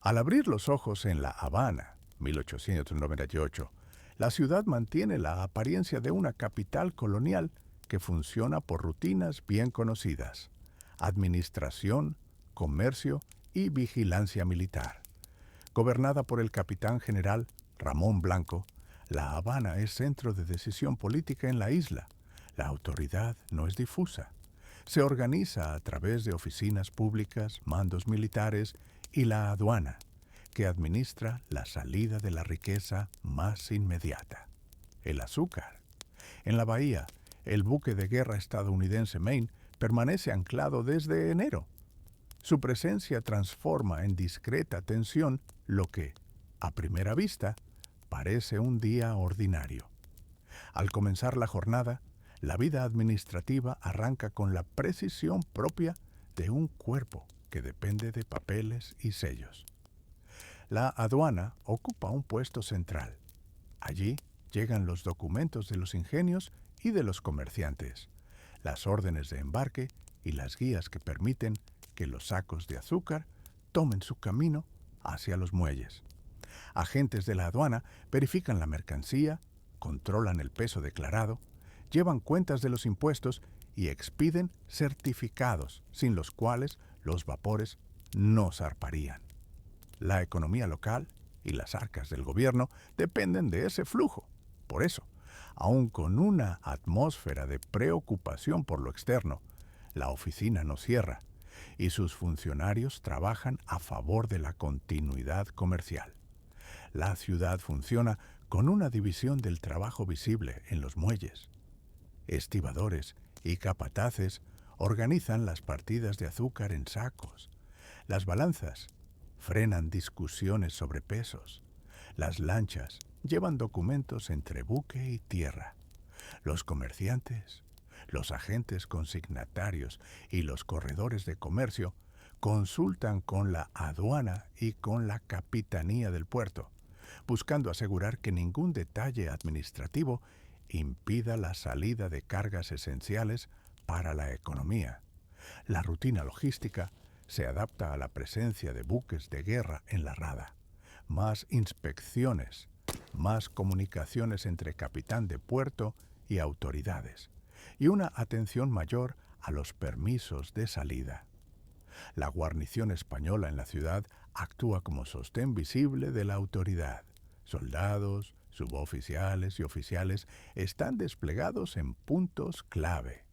Al abrir los ojos en La Habana, 1898, la ciudad mantiene la apariencia de una capital colonial que funciona por rutinas bien conocidas: administración, comercio y vigilancia militar. Gobernada por el capitán general Ramón Blanco, La Habana es centro de decisión política en la isla. La autoridad no es difusa. Se organiza a través de oficinas públicas, mandos militares y la aduana, que administra la salida de la riqueza más inmediata: el azúcar. En la bahía, el buque de guerra estadounidense Maine permanece anclado desde enero. Su presencia transforma en discreta tensión lo que, a primera vista, parece un día ordinario. Al comenzar la jornada, la vida administrativa arranca con la precisión propia de un cuerpo que depende de papeles y sellos. La aduana ocupa un puesto central. Allí llegan los documentos de los ingenios y de los comerciantes, las órdenes de embarque y las guías que permiten que los sacos de azúcar tomen su camino hacia los muelles. Agentes de la aduana verifican la mercancía, controlan el peso declarado, llevan cuentas de los impuestos y expiden certificados, sin los cuales los vapores no zarparían. La economía local y las arcas del gobierno dependen de ese flujo. Por eso, aun con una atmósfera de preocupación por lo externo, la oficina no cierra y sus funcionarios trabajan a favor de la continuidad comercial. La ciudad funciona con una división del trabajo visible en los muelles. Estibadores y capataces organizan las partidas de azúcar en sacos. Las balanzas frenan discusiones sobre pesos. Las lanchas llevan documentos entre buque y tierra. Los comerciantes, los agentes consignatarios y los corredores de comercio consultan con la aduana y con la capitanía del puerto, buscando asegurar que ningún detalle administrativo impida la salida de cargas esenciales para la economía. La rutina logística se adapta a la presencia de buques de guerra en la rada. Más inspecciones, más comunicaciones entre capitán de puerto y autoridades, y una atención mayor a los permisos de salida. La guarnición española en la ciudad actúa como sostén visible de la autoridad. Soldados, suboficiales y oficiales están desplegados en puntos clave.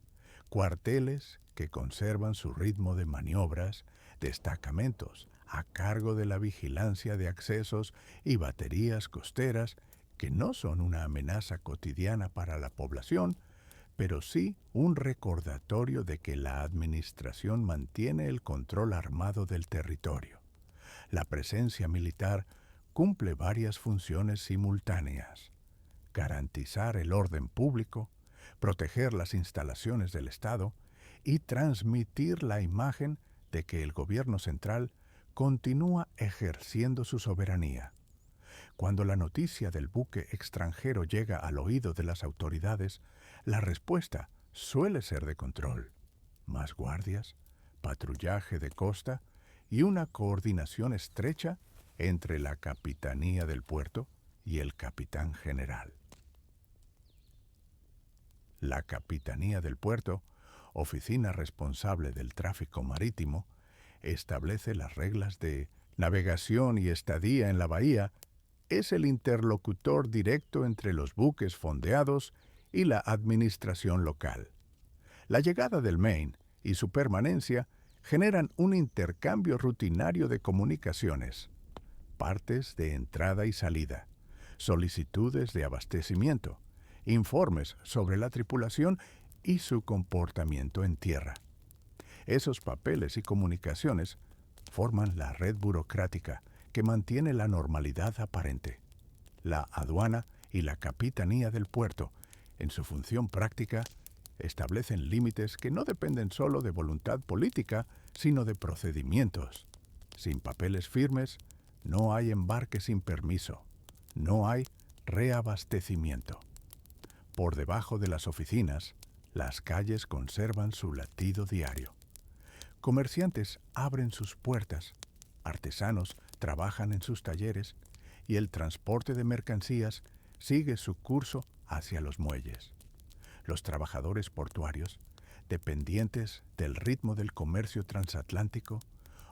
Cuarteles que conservan su ritmo de maniobras, destacamentos a cargo de la vigilancia de accesos y baterías costeras que no son una amenaza cotidiana para la población, pero sí un recordatorio de que la administración mantiene el control armado del territorio. La presencia militar cumple varias funciones simultáneas: garantizar el orden público, proteger las instalaciones del Estado y transmitir la imagen de que el gobierno central continúa ejerciendo su soberanía. Cuando la noticia del buque extranjero llega al oído de las autoridades, la respuesta suele ser de control: más guardias, patrullaje de costa y una coordinación estrecha entre la capitanía del puerto y el capitán general. La Capitanía del Puerto, oficina responsable del tráfico marítimo, establece las reglas de navegación y estadía en la bahía. Es el interlocutor directo entre los buques fondeados y la administración local. La llegada del Maine y su permanencia generan un intercambio rutinario de comunicaciones: partes de entrada y salida, solicitudes de abastecimiento, informes sobre la tripulación y su comportamiento en tierra. Esos papeles y comunicaciones forman la red burocrática que mantiene la normalidad aparente. La aduana y la capitanía del puerto, en su función práctica, establecen límites que no dependen solo de voluntad política, sino de procedimientos. Sin papeles firmes, no hay embarque sin permiso, no hay reabastecimiento. Por debajo de las oficinas, las calles conservan su latido diario. Comerciantes abren sus puertas, artesanos trabajan en sus talleres y el transporte de mercancías sigue su curso hacia los muelles. Los trabajadores portuarios, dependientes del ritmo del comercio transatlántico,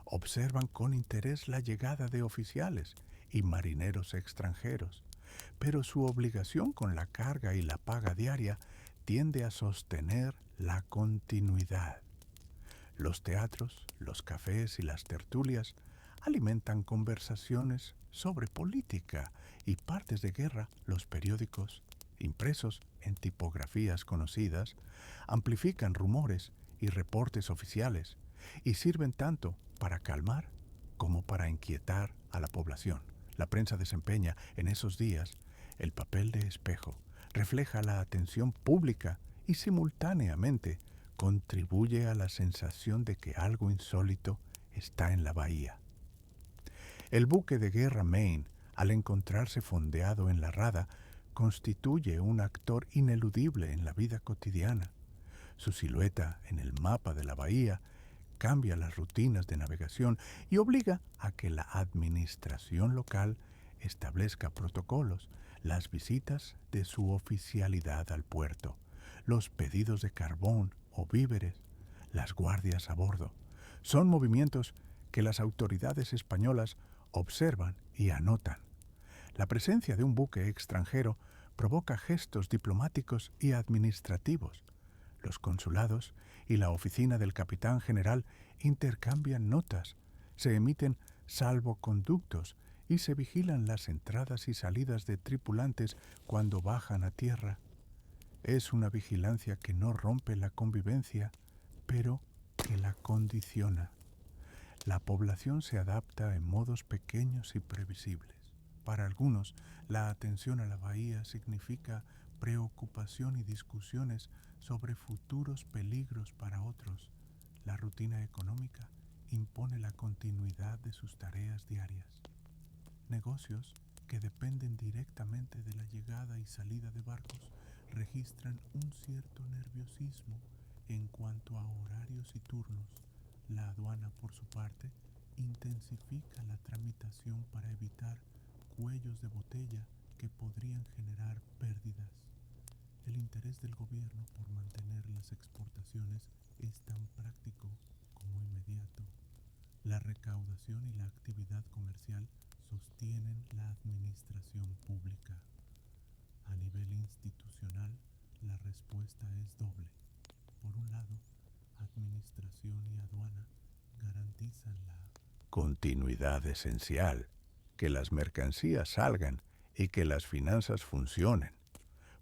observan con interés la llegada de oficiales y marineros extranjeros, pero su obligación con la carga y la paga diaria tiende a sostener la continuidad. Los teatros, los cafés y las tertulias alimentan conversaciones sobre política y partes de guerra. Los periódicos, impresos en tipografías conocidas, amplifican rumores y reportes oficiales y sirven tanto para calmar como para inquietar a la población. La prensa desempeña en esos días el papel de espejo, refleja la atención pública y simultáneamente contribuye a la sensación de que algo insólito está en la bahía. El buque de guerra Maine, al encontrarse fondeado en la rada, constituye un actor ineludible en la vida cotidiana. Su silueta en el mapa de la bahía cambia las rutinas de navegación y obliga a que la administración local establezca protocolos, las visitas de su oficialidad al puerto, los pedidos de carbón o víveres, las guardias a bordo. Son movimientos que las autoridades españolas observan y anotan. La presencia de un buque extranjero provoca gestos diplomáticos y administrativos. Los consulados y la oficina del capitán general intercambian notas, se emiten salvoconductos y se vigilan las entradas y salidas de tripulantes cuando bajan a tierra. Es una vigilancia que no rompe la convivencia, pero que la condiciona. La población se adapta en modos pequeños y previsibles. Para algunos, la atención a la bahía significa preocupación y discusiones sobre futuros peligros. Para otros, la rutina económica impone la continuidad de sus tareas diarias. Negocios que dependen directamente de la llegada y salida de barcos registran un cierto nerviosismo en cuanto a horarios y turnos. La aduana, por su parte, intensifica la tramitación para evitar cuellos de botella que podrían generar pérdidas. El interés del gobierno por mantener las exportaciones es tan práctico como inmediato. La recaudación y la actividad comercial sostienen la administración pública. A nivel institucional, la respuesta es doble. Por un lado, administración y aduana garantizan la continuidad esencial, que las mercancías salgan y que las finanzas funcionen.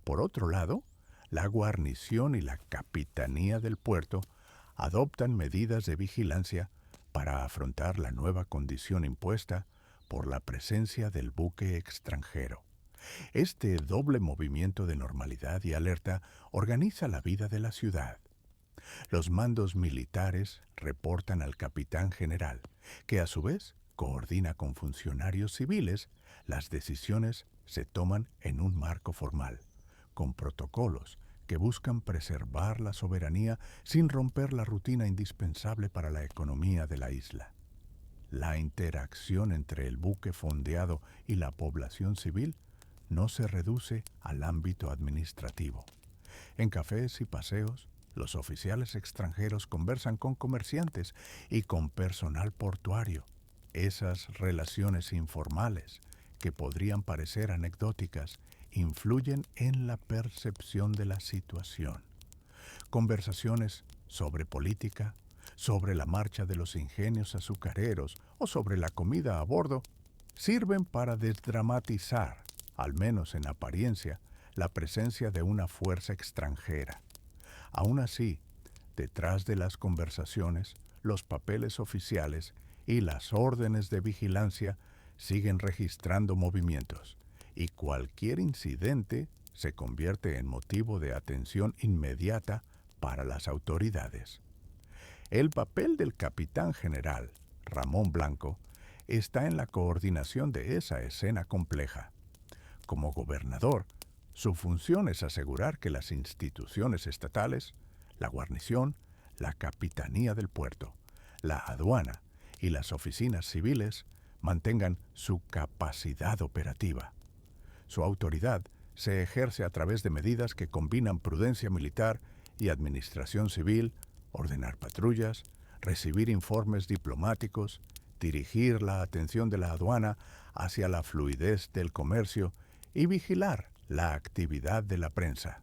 Por otro lado, la guarnición y la capitanía del puerto adoptan medidas de vigilancia para afrontar la nueva condición impuesta por la presencia del buque extranjero. Este doble movimiento de normalidad y alerta organiza la vida de la ciudad. Los mandos militares reportan al capitán general, que a su vez coordina con funcionarios civiles. Las decisiones se toman en un marco formal, con protocolos que buscan preservar la soberanía sin romper la rutina indispensable para la economía de la isla. La interacción entre el buque fondeado y la población civil no se reduce al ámbito administrativo. En cafés y paseos, los oficiales extranjeros conversan con comerciantes y con personal portuario. Esas relaciones informales, que podrían parecer anecdóticas, influyen en la percepción de la situación. Conversaciones sobre política, sobre la marcha de los ingenios azucareros o sobre la comida a bordo sirven para desdramatizar, al menos en apariencia, la presencia de una fuerza extranjera. Aún así, detrás de las conversaciones, los papeles oficiales y las órdenes de vigilancia siguen registrando movimientos, y cualquier incidente se convierte en motivo de atención inmediata para las autoridades. El papel del capitán general, Ramón Blanco, está en la coordinación de esa escena compleja. Como gobernador, su función es asegurar que las instituciones estatales, la guarnición, la capitanía del puerto, la aduana y las oficinas civiles mantengan su capacidad operativa. Su autoridad se ejerce a través de medidas que combinan prudencia militar y administración civil, ordenar patrullas, recibir informes diplomáticos, dirigir la atención de la aduana hacia la fluidez del comercio y vigilar la actividad de la prensa.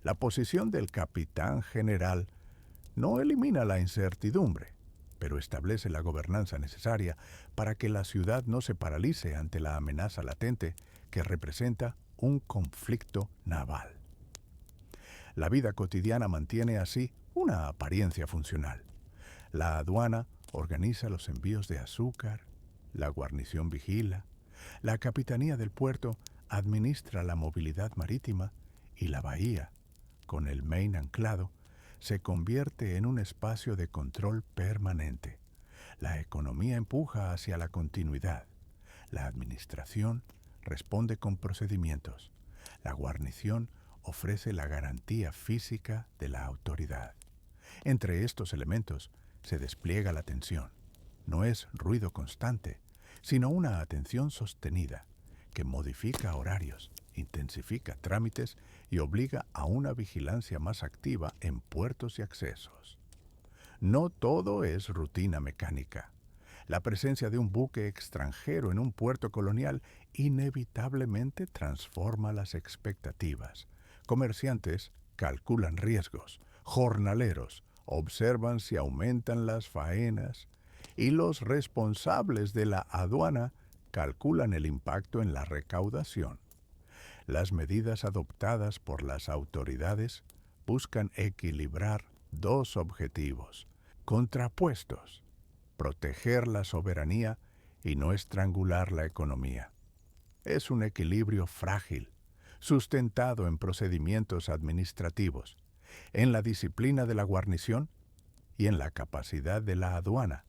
La posición del capitán general no elimina la incertidumbre, pero establece la gobernanza necesaria para que la ciudad no se paralice ante la amenaza latente que representa un conflicto naval. La vida cotidiana mantiene así una apariencia funcional. La aduana organiza los envíos de azúcar, la guarnición vigila, la capitanía del puerto administra la movilidad marítima y la bahía, con el Maine anclado, se convierte en un espacio de control permanente. La economía empuja hacia la continuidad. La administración responde con procedimientos. La guarnición ofrece la garantía física de la autoridad. Entre estos elementos se despliega la atención. No es ruido constante, sino una atención sostenida que modifica horarios, intensifica trámites y obliga a una vigilancia más activa en puertos y accesos. No todo es rutina mecánica. La presencia de un buque extranjero en un puerto colonial inevitablemente transforma las expectativas. Comerciantes calculan riesgos, jornaleros observan si aumentan las faenas y los responsables de la aduana calculan el impacto en la recaudación. Las medidas adoptadas por las autoridades buscan equilibrar dos objetivos contrapuestos: proteger la soberanía y no estrangular la economía. Es un equilibrio frágil, sustentado en procedimientos administrativos, en la disciplina de la guarnición y en la capacidad de la aduana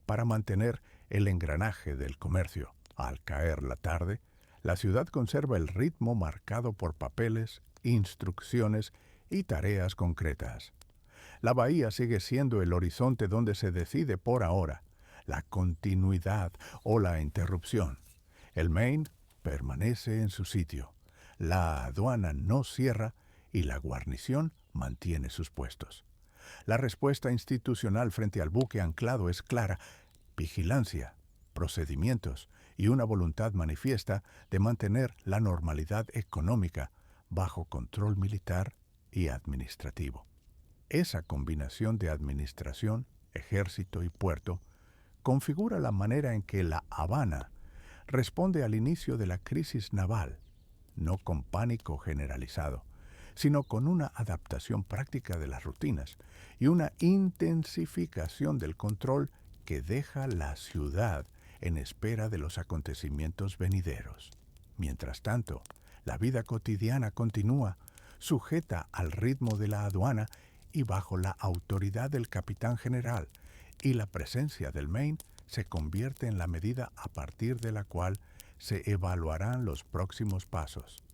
para mantener el engranaje del comercio. Al caer la tarde, la ciudad conserva el ritmo marcado por papeles, instrucciones y tareas concretas. La bahía sigue siendo el horizonte donde se decide por ahora la continuidad o la interrupción. El Maine permanece en su sitio, la aduana no cierra y la guarnición mantiene sus puestos. La respuesta institucional frente al buque anclado es clara: vigilancia, procedimientos y una voluntad manifiesta de mantener la normalidad económica bajo control militar y administrativo. Esa combinación de administración, ejército y puerto configura la manera en que La Habana responde al inicio de la crisis naval, no con pánico generalizado, sino con una adaptación práctica de las rutinas y una intensificación del control que deja la ciudad en espera de los acontecimientos venideros. Mientras tanto, la vida cotidiana continúa, sujeta al ritmo de la aduana y bajo la autoridad del capitán general, y la presencia del Maine se convierte en la medida a partir de la cual se evaluarán los próximos pasos.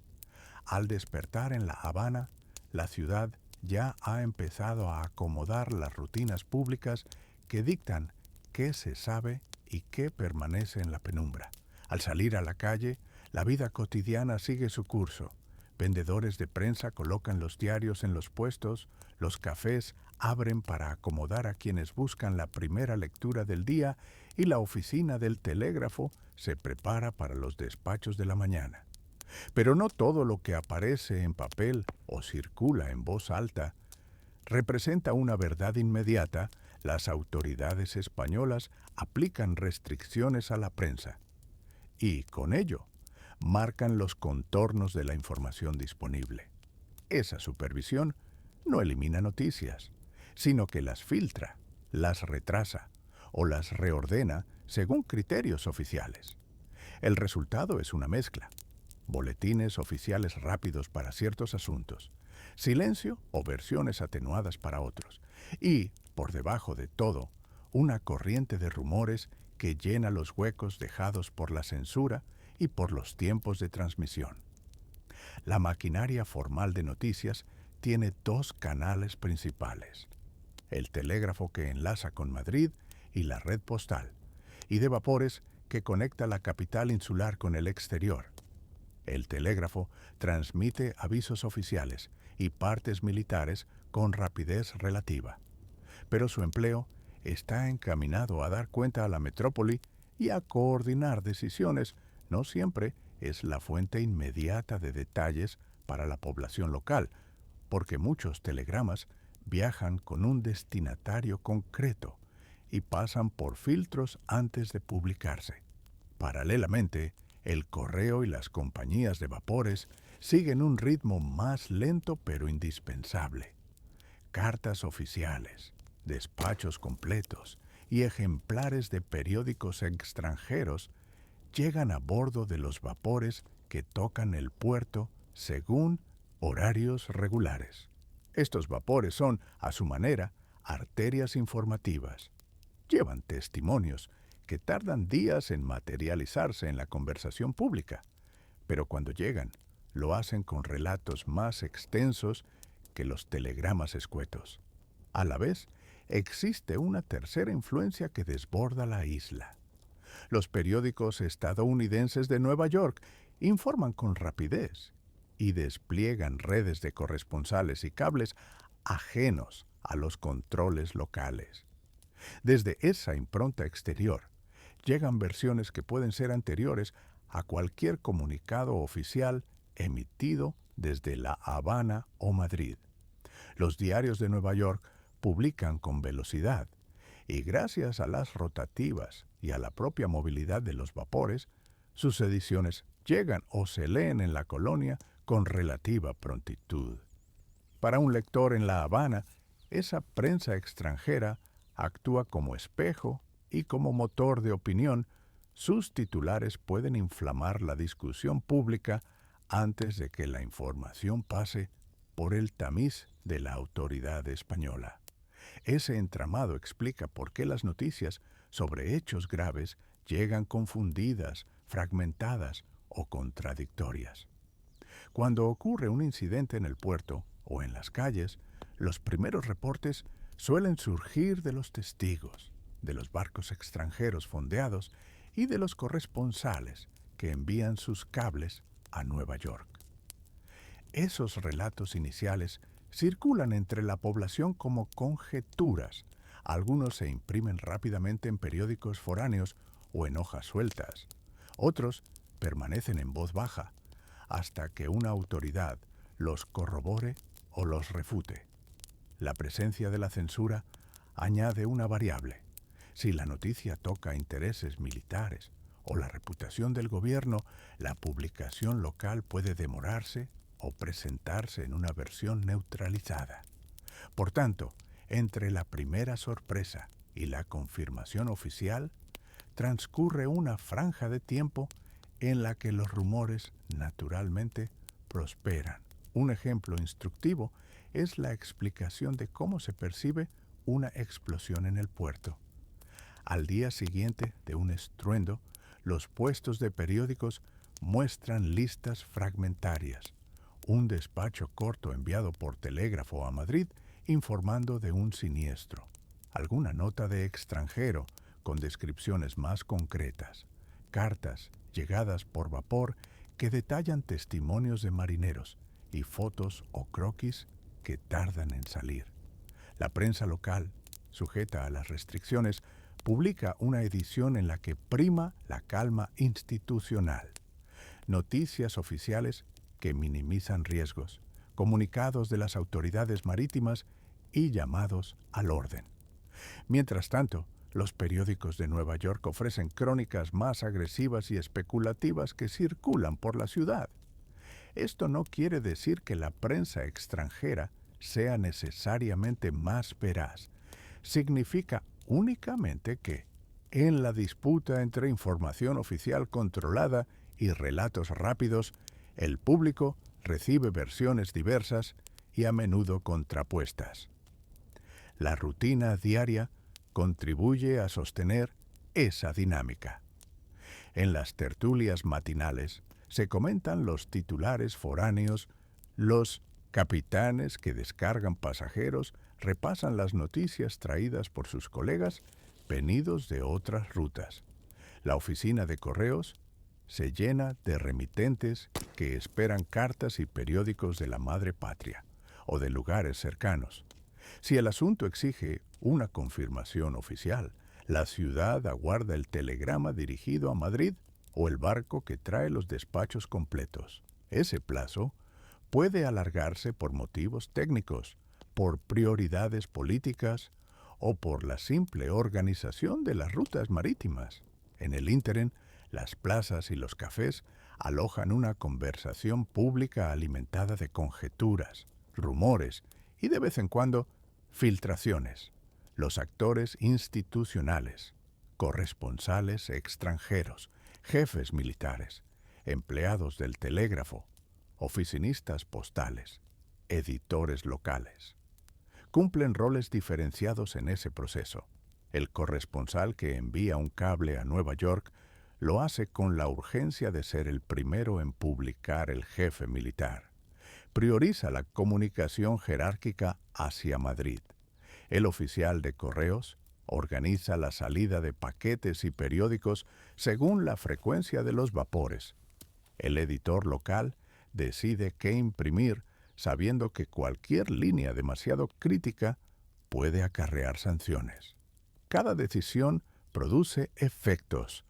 Al despertar en La Habana, la ciudad ya ha empezado a acomodar las rutinas públicas que dictan qué se sabe y qué permanece en la penumbra. Al salir a la calle, la vida cotidiana sigue su curso. Vendedores de prensa colocan los diarios en los puestos, los cafés abren para acomodar a quienes buscan la primera lectura del día y la oficina del telégrafo se prepara para los despachos de la mañana. Pero no todo lo que aparece en papel o circula en voz alta representa una verdad inmediata. Las autoridades españolas aplican restricciones a la prensa y, con ello, marcan los contornos de la información disponible. Esa supervisión no elimina noticias, sino que las filtra, las retrasa o las reordena según criterios oficiales. El resultado es una mezcla: boletines oficiales rápidos para ciertos asuntos, silencio o versiones atenuadas para otros, y, por debajo de todo, una corriente de rumores que llena los huecos dejados por la censura y por los tiempos de transmisión. La maquinaria formal de noticias tiene dos canales principales: el telégrafo que enlaza con Madrid y la red postal, y de vapores que conecta la capital insular con el exterior. El telégrafo transmite avisos oficiales y partes militares con rapidez relativa, pero su empleo está encaminado a dar cuenta a la metrópoli y a coordinar decisiones. No siempre es la fuente inmediata de detalles para la población local, porque muchos telegramas viajan con un destinatario concreto y pasan por filtros antes de publicarse. Paralelamente, el correo y las compañías de vapores siguen un ritmo más lento pero indispensable. Cartas oficiales, despachos completos y ejemplares de periódicos extranjeros llegan a bordo de los vapores que tocan el puerto según horarios regulares. Estos vapores son, a su manera, arterias informativas. Llevan testimonios que tardan días en materializarse en la conversación pública, pero cuando llegan, lo hacen con relatos más extensos que los telegramas escuetos. A la vez, existe una tercera influencia que desborda la isla. Los periódicos estadounidenses de Nueva York informan con rapidez y despliegan redes de corresponsales y cables ajenos a los controles locales. Desde esa impronta exterior, llegan versiones que pueden ser anteriores a cualquier comunicado oficial emitido desde La Habana o Madrid. Los diarios de Nueva York publican con velocidad y gracias a las rotativas y a la propia movilidad de los vapores, sus ediciones llegan o se leen en la colonia con relativa prontitud. Para un lector en La Habana, esa prensa extranjera actúa como espejo y como motor de opinión. Sus titulares pueden inflamar la discusión pública antes de que la información pase por el tamiz de la autoridad española. Ese entramado explica por qué las noticias sobre hechos graves llegan confundidas, fragmentadas o contradictorias. Cuando ocurre un incidente en el puerto o en las calles, los primeros reportes suelen surgir de los testigos, de los barcos extranjeros fondeados y de los corresponsales que envían sus cables a Nueva York. Esos relatos iniciales circulan entre la población como conjeturas. Algunos se imprimen rápidamente en periódicos foráneos o en hojas sueltas. Otros permanecen en voz baja hasta que una autoridad los corrobore o los refute. La presencia de la censura añade una variable. Si la noticia toca intereses militares o la reputación del gobierno, la publicación local puede demorarse o presentarse en una versión neutralizada. Por tanto, entre la primera sorpresa y la confirmación oficial, transcurre una franja de tiempo en la que los rumores naturalmente prosperan. Un ejemplo instructivo es la explicación de cómo se percibe una explosión en el puerto. Al día siguiente de un estruendo, los puestos de periódicos muestran listas fragmentarias. Un despacho corto enviado por telégrafo a Madrid informando de un siniestro. Alguna nota de extranjero con descripciones más concretas. Cartas llegadas por vapor que detallan testimonios de marineros y fotos o croquis que tardan en salir. La prensa local, sujeta a las restricciones, publica una edición en la que prima la calma institucional. Noticias oficiales que minimizan riesgos, comunicados de las autoridades marítimas y llamados al orden. Mientras tanto, los periódicos de Nueva York ofrecen crónicas más agresivas y especulativas que circulan por la ciudad. Esto no quiere decir que la prensa extranjera sea necesariamente más veraz. Significa únicamente que, en la disputa entre información oficial controlada y relatos rápidos, el público recibe versiones diversas y a menudo contrapuestas. La rutina diaria contribuye a sostener esa dinámica. En las tertulias matinales se comentan los titulares foráneos, los capitanes que descargan pasajeros repasan las noticias traídas por sus colegas venidos de otras rutas. La oficina de correos se llena de remitentes que esperan cartas y periódicos de la madre patria o de lugares cercanos. Si el asunto exige una confirmación oficial, la ciudad aguarda el telegrama dirigido a Madrid o el barco que trae los despachos completos. Ese plazo puede alargarse por motivos técnicos, por prioridades políticas o por la simple organización de las rutas marítimas. En el ínterin, las plazas y los cafés alojan una conversación pública alimentada de conjeturas, rumores y de vez en cuando filtraciones. Los actores institucionales, corresponsales extranjeros, jefes militares, empleados del telégrafo, oficinistas postales, editores locales. Cumplen roles diferenciados en ese proceso. El corresponsal que envía un cable a Nueva York lo hace con la urgencia de ser el primero en publicar el jefe militar. Prioriza la comunicación jerárquica hacia Madrid. El oficial de correos organiza la salida de paquetes y periódicos según la frecuencia de los vapores. El editor local decide qué imprimir, sabiendo que cualquier línea demasiado crítica puede acarrear sanciones. Cada decisión produce efectos.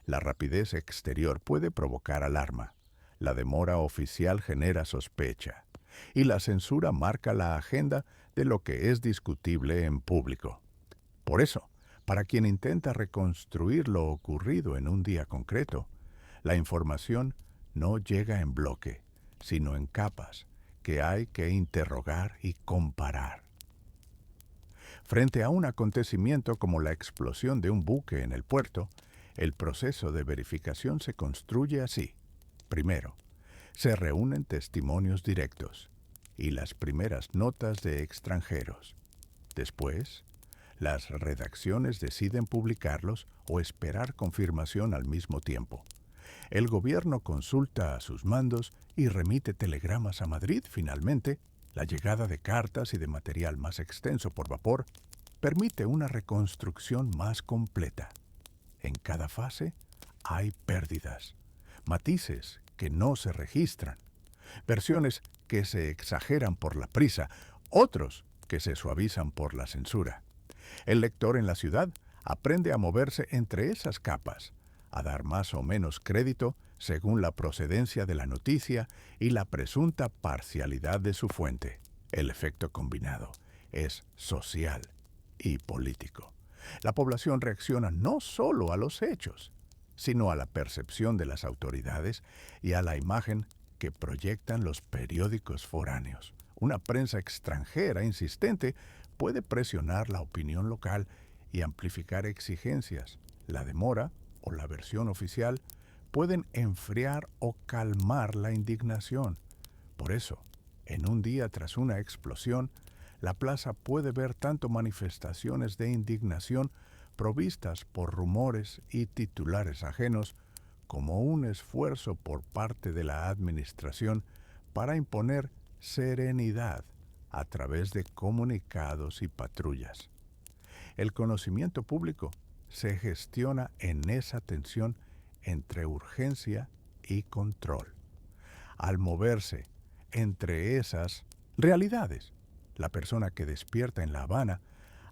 La rapidez exterior puede provocar alarma. La demora oficial genera sospecha. Y la censura marca la agenda de lo que es discutible en público. Por eso, para quien intenta reconstruir lo ocurrido en un día concreto, la información no llega en bloque, sino en capas que hay que interrogar y comparar. Frente a un acontecimiento como la explosión de un buque en el puerto, el proceso de verificación se construye así. Primero, se reúnen testimonios directos y las primeras notas de extranjeros. Después, las redacciones deciden publicarlos o esperar confirmación al mismo tiempo. El gobierno consulta a sus mandos y remite telegramas a Madrid. Finalmente, la llegada de cartas y de material más extenso por vapor permite una reconstrucción más completa. En cada fase hay pérdidas, matices que no se registran, versiones que se exageran por la prisa, otros que se suavizan por la censura. El lector en la ciudad aprende a moverse entre esas capas, a dar más o menos crédito según la procedencia de la noticia y la presunta parcialidad de su fuente. El efecto combinado es social y político. La población reacciona no solo a los hechos, sino a la percepción de las autoridades y a la imagen que proyectan los periódicos foráneos. Una prensa extranjera insistente puede presionar la opinión local y amplificar exigencias. La demora o la versión oficial pueden enfriar o calmar la indignación. Por eso, en un día tras una explosión, la plaza puede ver tanto manifestaciones de indignación provistas por rumores y titulares ajenos, como un esfuerzo por parte de la administración para imponer serenidad a través de comunicados y patrullas. El conocimiento público se gestiona en esa tensión entre urgencia y control. Al moverse entre esas realidades, la persona que despierta en La Habana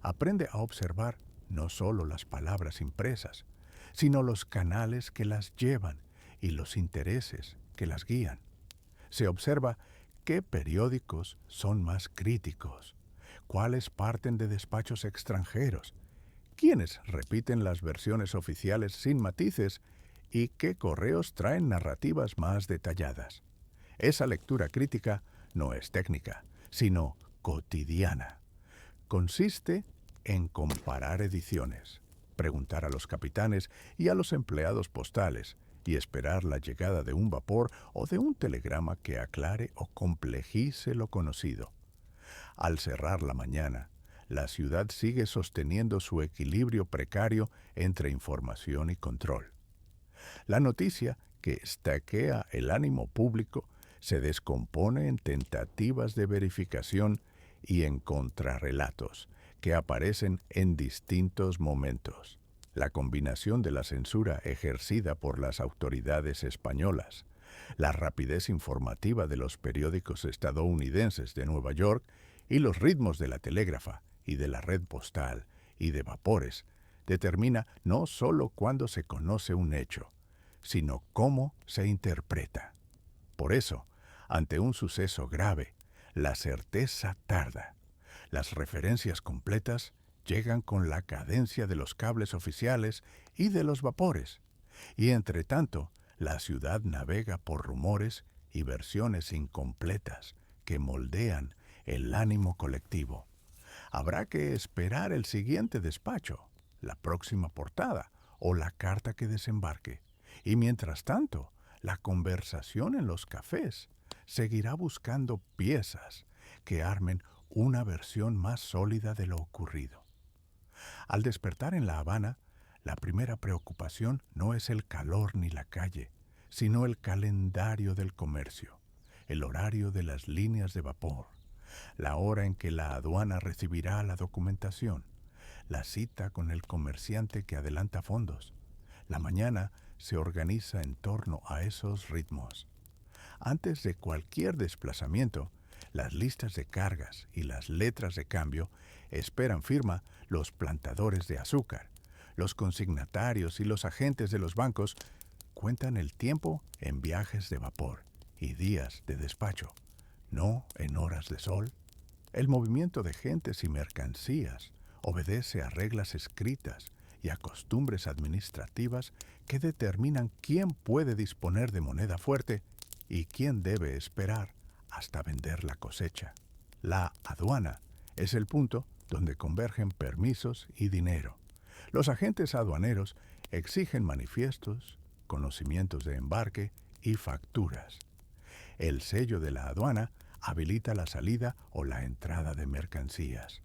aprende a observar no solo las palabras impresas, sino los canales que las llevan y los intereses que las guían. Se observa qué periódicos son más críticos, cuáles parten de despachos extranjeros, quiénes repiten las versiones oficiales sin matices y qué correos traen narrativas más detalladas. Esa lectura crítica no es técnica, sino cotidiana. Consiste en comparar ediciones, preguntar a los capitanes y a los empleados postales y esperar la llegada de un vapor o de un telegrama que aclare o complejice lo conocido. Al cerrar la mañana, la ciudad sigue sosteniendo su equilibrio precario entre información y control. La noticia que estaquea el ánimo público se descompone en tentativas de verificación y en contrarrelatos que aparecen en distintos momentos. La combinación de la censura ejercida por las autoridades españolas, la rapidez informativa de los periódicos estadounidenses de Nueva York y los ritmos de la telégrafa y de la red postal y de vapores determina no sólo cuándo se conoce un hecho, sino cómo se interpreta. Por eso, ante un suceso grave, la certeza tarda. Las referencias completas llegan con la cadencia de los cables oficiales y de los vapores, y entre tanto, la ciudad navega por rumores y versiones incompletas que moldean el ánimo colectivo. Habrá que esperar el siguiente despacho, la próxima portada o la carta que desembarque. Y mientras tanto, la conversación en los cafés seguirá buscando piezas que armen una versión más sólida de lo ocurrido. Al despertar en La Habana, la primera preocupación no es el calor ni la calle, sino el calendario del comercio, el horario de las líneas de vapor, la hora en que la aduana recibirá la documentación, la cita con el comerciante que adelanta fondos. La mañana se organiza en torno a esos ritmos. Antes de cualquier desplazamiento, las listas de cargas y las letras de cambio esperan firma los plantadores de azúcar. Los consignatarios y los agentes de los bancos cuentan el tiempo en viajes de vapor y días de despacho, no en horas de sol. El movimiento de gentes y mercancías obedece a reglas escritas y a costumbres administrativas que determinan quién puede disponer de moneda fuerte y quién debe esperar hasta vender la cosecha. La aduana es el punto donde convergen permisos y dinero. Los agentes aduaneros exigen manifiestos, conocimientos de embarque y facturas. El sello de la aduana habilita la salida o la entrada de mercancías.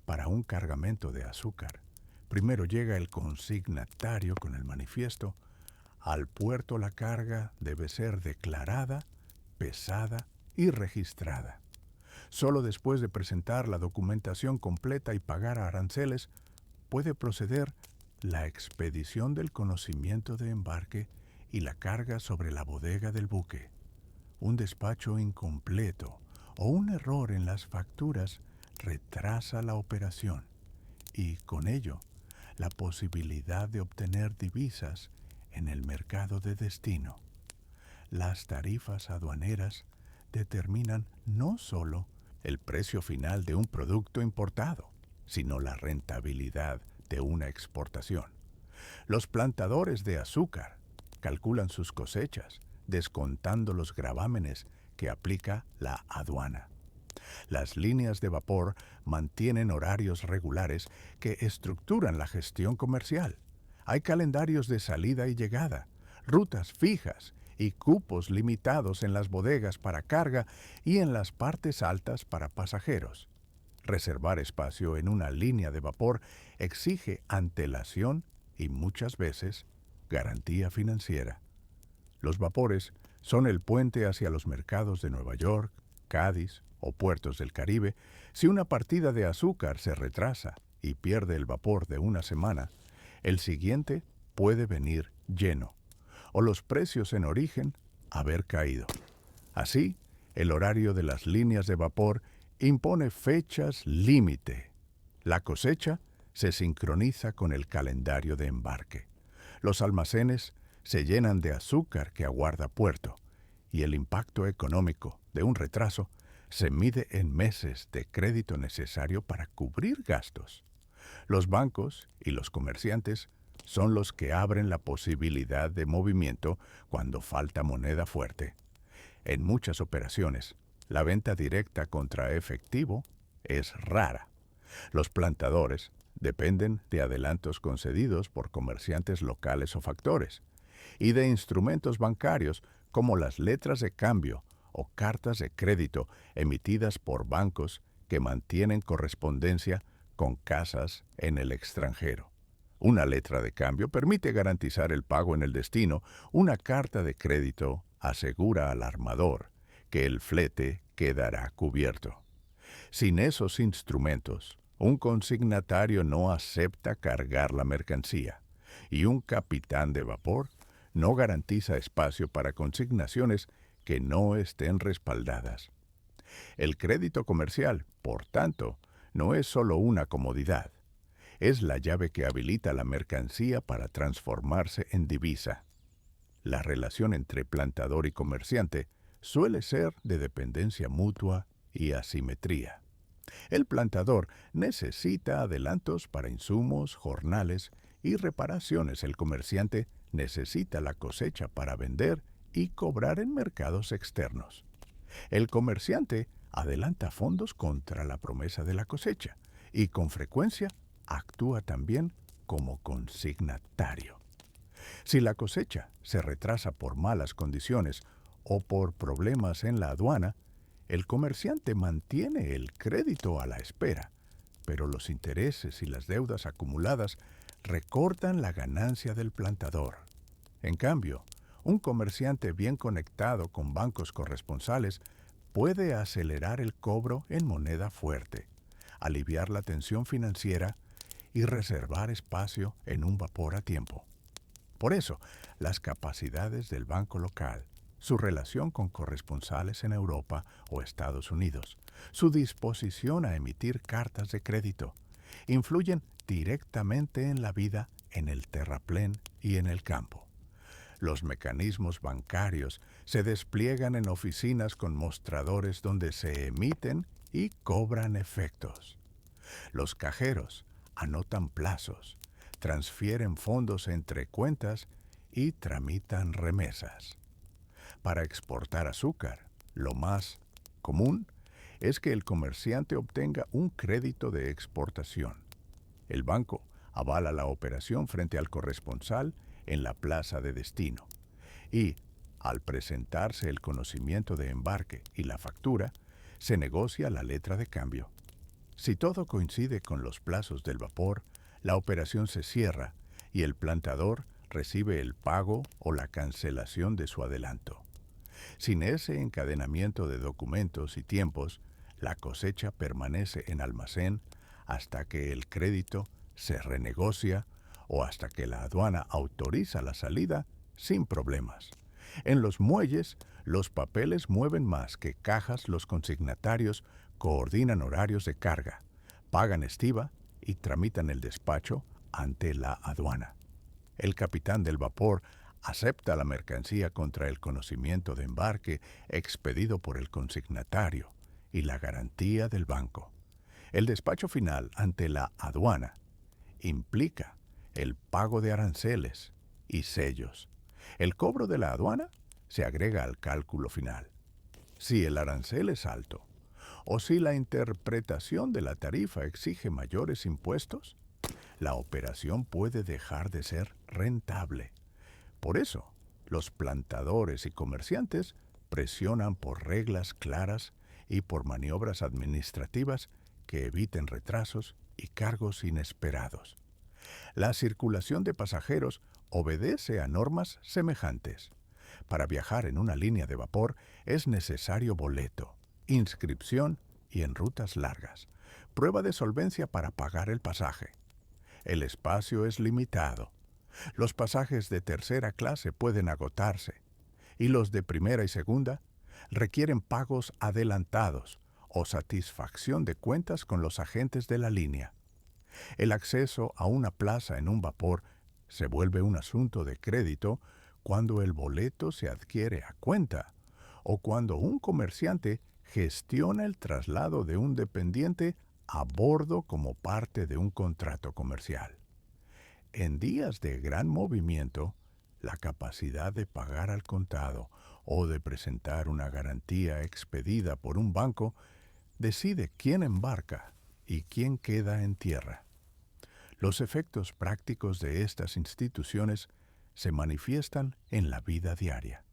Para un cargamento de azúcar, primero llega el consignatario con el manifiesto. Al puerto la carga debe ser declarada, pesada y registrada. Solo después de presentar la documentación completa y pagar aranceles, puede proceder la expedición del conocimiento de embarque y la carga sobre la bodega del buque. Un despacho incompleto o un error en las facturas retrasa la operación y, con ello, la posibilidad de obtener divisas en el mercado de destino. Las tarifas aduaneras determinan no solo el precio final de un producto importado, sino la rentabilidad de una exportación. Los plantadores de azúcar calculan sus cosechas, descontando los gravámenes que aplica la aduana. Las líneas de vapor mantienen horarios regulares que estructuran la gestión comercial. Hay calendarios de salida y llegada, rutas fijas y cupos limitados en las bodegas para carga y en las partes altas para pasajeros. Reservar espacio en una línea de vapor exige antelación y muchas veces garantía financiera. Los vapores son el puente hacia los mercados de Nueva York, Cádiz o puertos del Caribe. Si una partida de azúcar se retrasa y pierde el vapor de una semana, el siguiente puede venir lleno, o los precios en origen haber caído. Así, el horario de las líneas de vapor impone fechas límite. La cosecha se sincroniza con el calendario de embarque. Los almacenes se llenan de azúcar que aguarda puerto, y el impacto económico de un retraso se mide en meses de crédito necesario para cubrir gastos. Los bancos y los comerciantes son los que abren la posibilidad de movimiento cuando falta moneda fuerte. En muchas operaciones, la venta directa contra efectivo es rara. Los plantadores dependen de adelantos concedidos por comerciantes locales o factores, y de instrumentos bancarios como las letras de cambio o cartas de crédito emitidas por bancos que mantienen correspondencia con casas en el extranjero. Una letra de cambio permite garantizar el pago en el destino. Una carta de crédito asegura al armador que el flete quedará cubierto. Sin esos instrumentos, un consignatario no acepta cargar la mercancía. Y un capitán de vapor no garantiza espacio para consignaciones que no estén respaldadas. El crédito comercial, por tanto, no es solo una comodidad, es la llave que habilita la mercancía para transformarse en divisa. La relación entre plantador y comerciante suele ser de dependencia mutua y asimetría. El plantador necesita adelantos para insumos, jornales y reparaciones. El comerciante necesita la cosecha para vender y cobrar en mercados externos. El comerciante adelanta fondos contra la promesa de la cosecha y con frecuencia actúa también como consignatario. Si la cosecha se retrasa por malas condiciones o por problemas en la aduana, el comerciante mantiene el crédito a la espera, pero los intereses y las deudas acumuladas recortan la ganancia del plantador. En cambio, un comerciante bien conectado con bancos corresponsales puede acelerar el cobro en moneda fuerte, aliviar la tensión financiera y reservar espacio en un vapor a tiempo. Por eso, las capacidades del banco local, su relación con corresponsales en Europa o Estados Unidos, su disposición a emitir cartas de crédito, influyen directamente en la vida en el terraplén y en el campo. Los mecanismos bancarios se despliegan en oficinas con mostradores donde se emiten y cobran efectos. Los cajeros anotan plazos, transfieren fondos entre cuentas y tramitan remesas. Para exportar azúcar, lo más común es que el comerciante obtenga un crédito de exportación. El banco avala la operación frente al corresponsal en la plaza de destino y, al presentarse el conocimiento de embarque y la factura, se negocia la letra de cambio. Si todo coincide con los plazos del vapor, la operación se cierra y el plantador recibe el pago o la cancelación de su adelanto. Sin ese encadenamiento de documentos y tiempos, la cosecha permanece en almacén hasta que el crédito se renegocia o hasta que la aduana autoriza la salida sin problemas. En los muelles, los papeles mueven más que cajas. Los consignatarios coordinan horarios de carga, pagan estiva y tramitan el despacho ante la aduana. El capitán del vapor acepta la mercancía contra el conocimiento de embarque expedido por el consignatario y la garantía del banco. El despacho final ante la aduana implica el pago de aranceles y sellos. El cobro de la aduana se agrega al cálculo final. Si el arancel es alto o si la interpretación de la tarifa exige mayores impuestos, la operación puede dejar de ser rentable. Por eso, los plantadores y comerciantes presionan por reglas claras y por maniobras administrativas que eviten retrasos y cargos inesperados. La circulación de pasajeros obedece a normas semejantes. Para viajar en una línea de vapor es necesario boleto, inscripción y en rutas largas, prueba de solvencia para pagar el pasaje. El espacio es limitado. Los pasajes de tercera clase pueden agotarse y los de primera y segunda requieren pagos adelantados o satisfacción de cuentas con los agentes de la línea. El acceso a una plaza en un vapor se vuelve un asunto de crédito cuando el boleto se adquiere a cuenta o cuando un comerciante gestiona el traslado de un dependiente a bordo como parte de un contrato comercial. En días de gran movimiento, la capacidad de pagar al contado o de presentar una garantía expedida por un banco decide quién embarca y quién queda en tierra. Los efectos prácticos de estas instituciones se manifiestan en la vida diaria.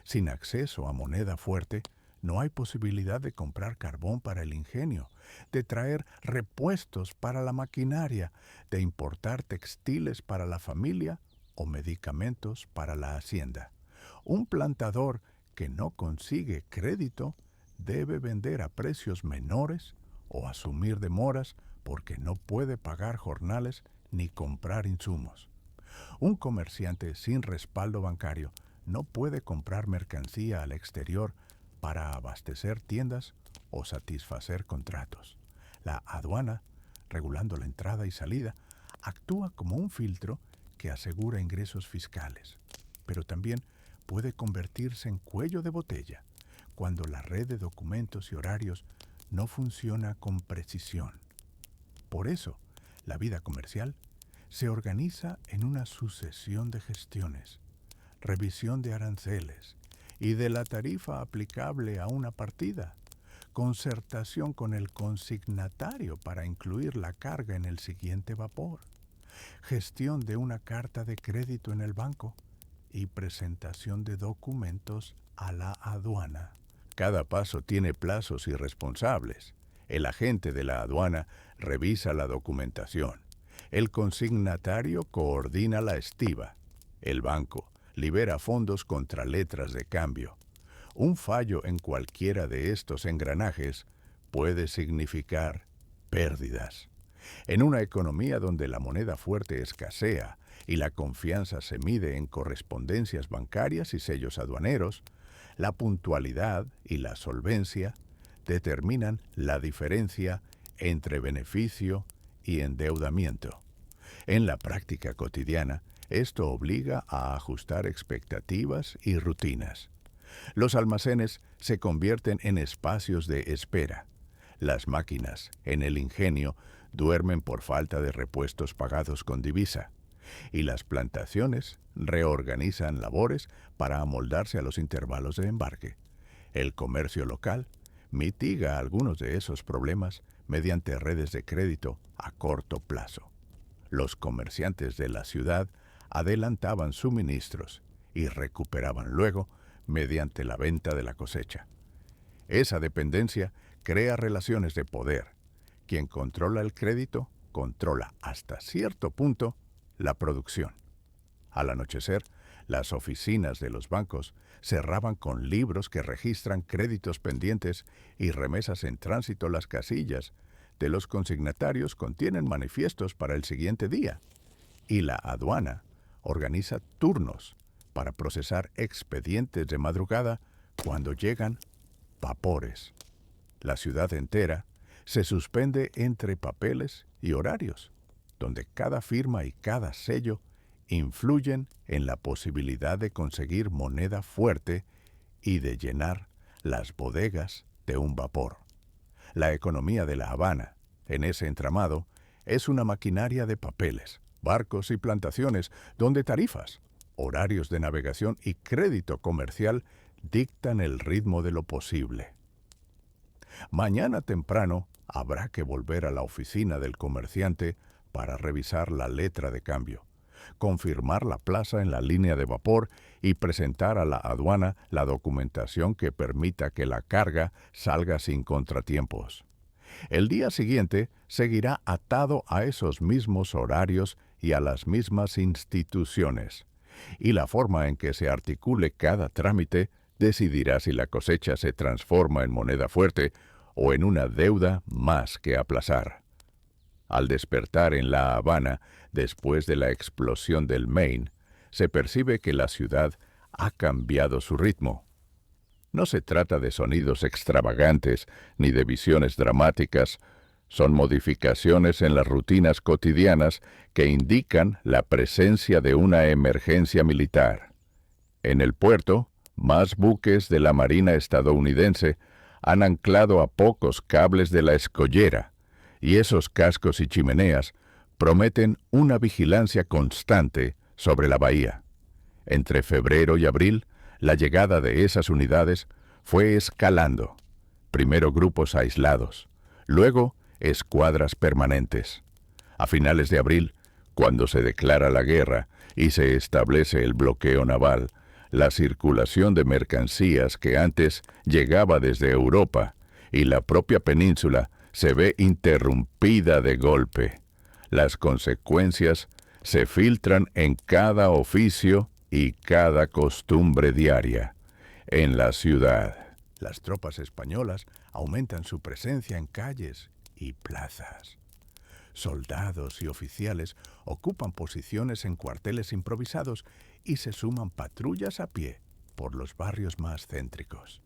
Sin acceso a moneda fuerte, no hay posibilidad de comprar carbón para el ingenio, de traer repuestos para la maquinaria, de importar textiles para la familia o medicamentos para la hacienda. Un plantador que no consigue crédito debe vender a precios menores o asumir demoras porque no puede pagar jornales ni comprar insumos. Un comerciante sin respaldo bancario no puede comprar mercancía al exterior para abastecer tiendas o satisfacer contratos. La aduana, regulando la entrada y salida, actúa como un filtro que asegura ingresos fiscales, pero también puede convertirse en cuello de botella cuando la red de documentos y horarios no funciona con precisión. Por eso, la vida comercial se organiza en una sucesión de gestiones, revisión de aranceles y de la tarifa aplicable a una partida, concertación con el consignatario para incluir la carga en el siguiente vapor, gestión de una carta de crédito en el banco y presentación de documentos a la aduana. Cada paso tiene plazos y responsables. El agente de la aduana revisa la documentación. El consignatario coordina la estiba. El banco libera fondos contra letras de cambio. Un fallo en cualquiera de estos engranajes puede significar pérdidas. En una economía donde la moneda fuerte escasea y la confianza se mide en correspondencias bancarias y sellos aduaneros, la puntualidad y la solvencia determinan la diferencia entre beneficio y endeudamiento. En la práctica cotidiana, esto obliga a ajustar expectativas y rutinas. Los almacenes se convierten en espacios de espera. Las máquinas, en el ingenio, duermen por falta de repuestos pagados con divisa. Y las plantaciones reorganizan labores para amoldarse a los intervalos de embarque. El comercio local mitiga algunos de esos problemas mediante redes de crédito a corto plazo. Los comerciantes de la ciudad adelantaban suministros y recuperaban luego mediante la venta de la cosecha. Esa dependencia crea relaciones de poder. Quien controla el crédito controla hasta cierto punto la producción. Al anochecer, las oficinas de los bancos cerraban con libros que registran créditos pendientes y remesas en tránsito. Las casillas de los consignatarios contienen manifiestos para el siguiente día. Y la aduana organiza turnos para procesar expedientes de madrugada cuando llegan vapores. La ciudad entera se suspende entre papeles y horarios, donde cada firma y cada sello influyen en la posibilidad de conseguir moneda fuerte y de llenar las bodegas de un vapor. La economía de La Habana, en ese entramado, es una maquinaria de papeles, barcos y plantaciones donde tarifas, horarios de navegación y crédito comercial dictan el ritmo de lo posible. Mañana temprano habrá que volver a la oficina del comerciante para revisar la letra de cambio, confirmar la plaza en la línea de vapor y presentar a la aduana la documentación que permita que la carga salga sin contratiempos. El día siguiente seguirá atado a esos mismos horarios y a las mismas instituciones, y la forma en que se articule cada trámite decidirá si la cosecha se transforma en moneda fuerte o en una deuda más que aplazar. Al despertar en La Habana, después de la explosión del Maine, se percibe que la ciudad ha cambiado su ritmo. No se trata de sonidos extravagantes ni de visiones dramáticas, son modificaciones en las rutinas cotidianas que indican la presencia de una emergencia militar. En el puerto, más buques de la Marina estadounidense han anclado a pocos cables de la escollera, y esos cascos y chimeneas prometen una vigilancia constante sobre la bahía. Entre febrero y abril, la llegada de esas unidades fue escalando. Primero grupos aislados, luego escuadras permanentes. A finales de abril, cuando se declara la guerra y se establece el bloqueo naval, la circulación de mercancías que antes llegaba desde Europa y la propia península se ve interrumpida de golpe. Las consecuencias se filtran en cada oficio y cada costumbre diaria. En la ciudad, las tropas españolas aumentan su presencia en calles y plazas. Soldados y oficiales ocupan posiciones en cuarteles improvisados y se suman patrullas a pie por los barrios más céntricos.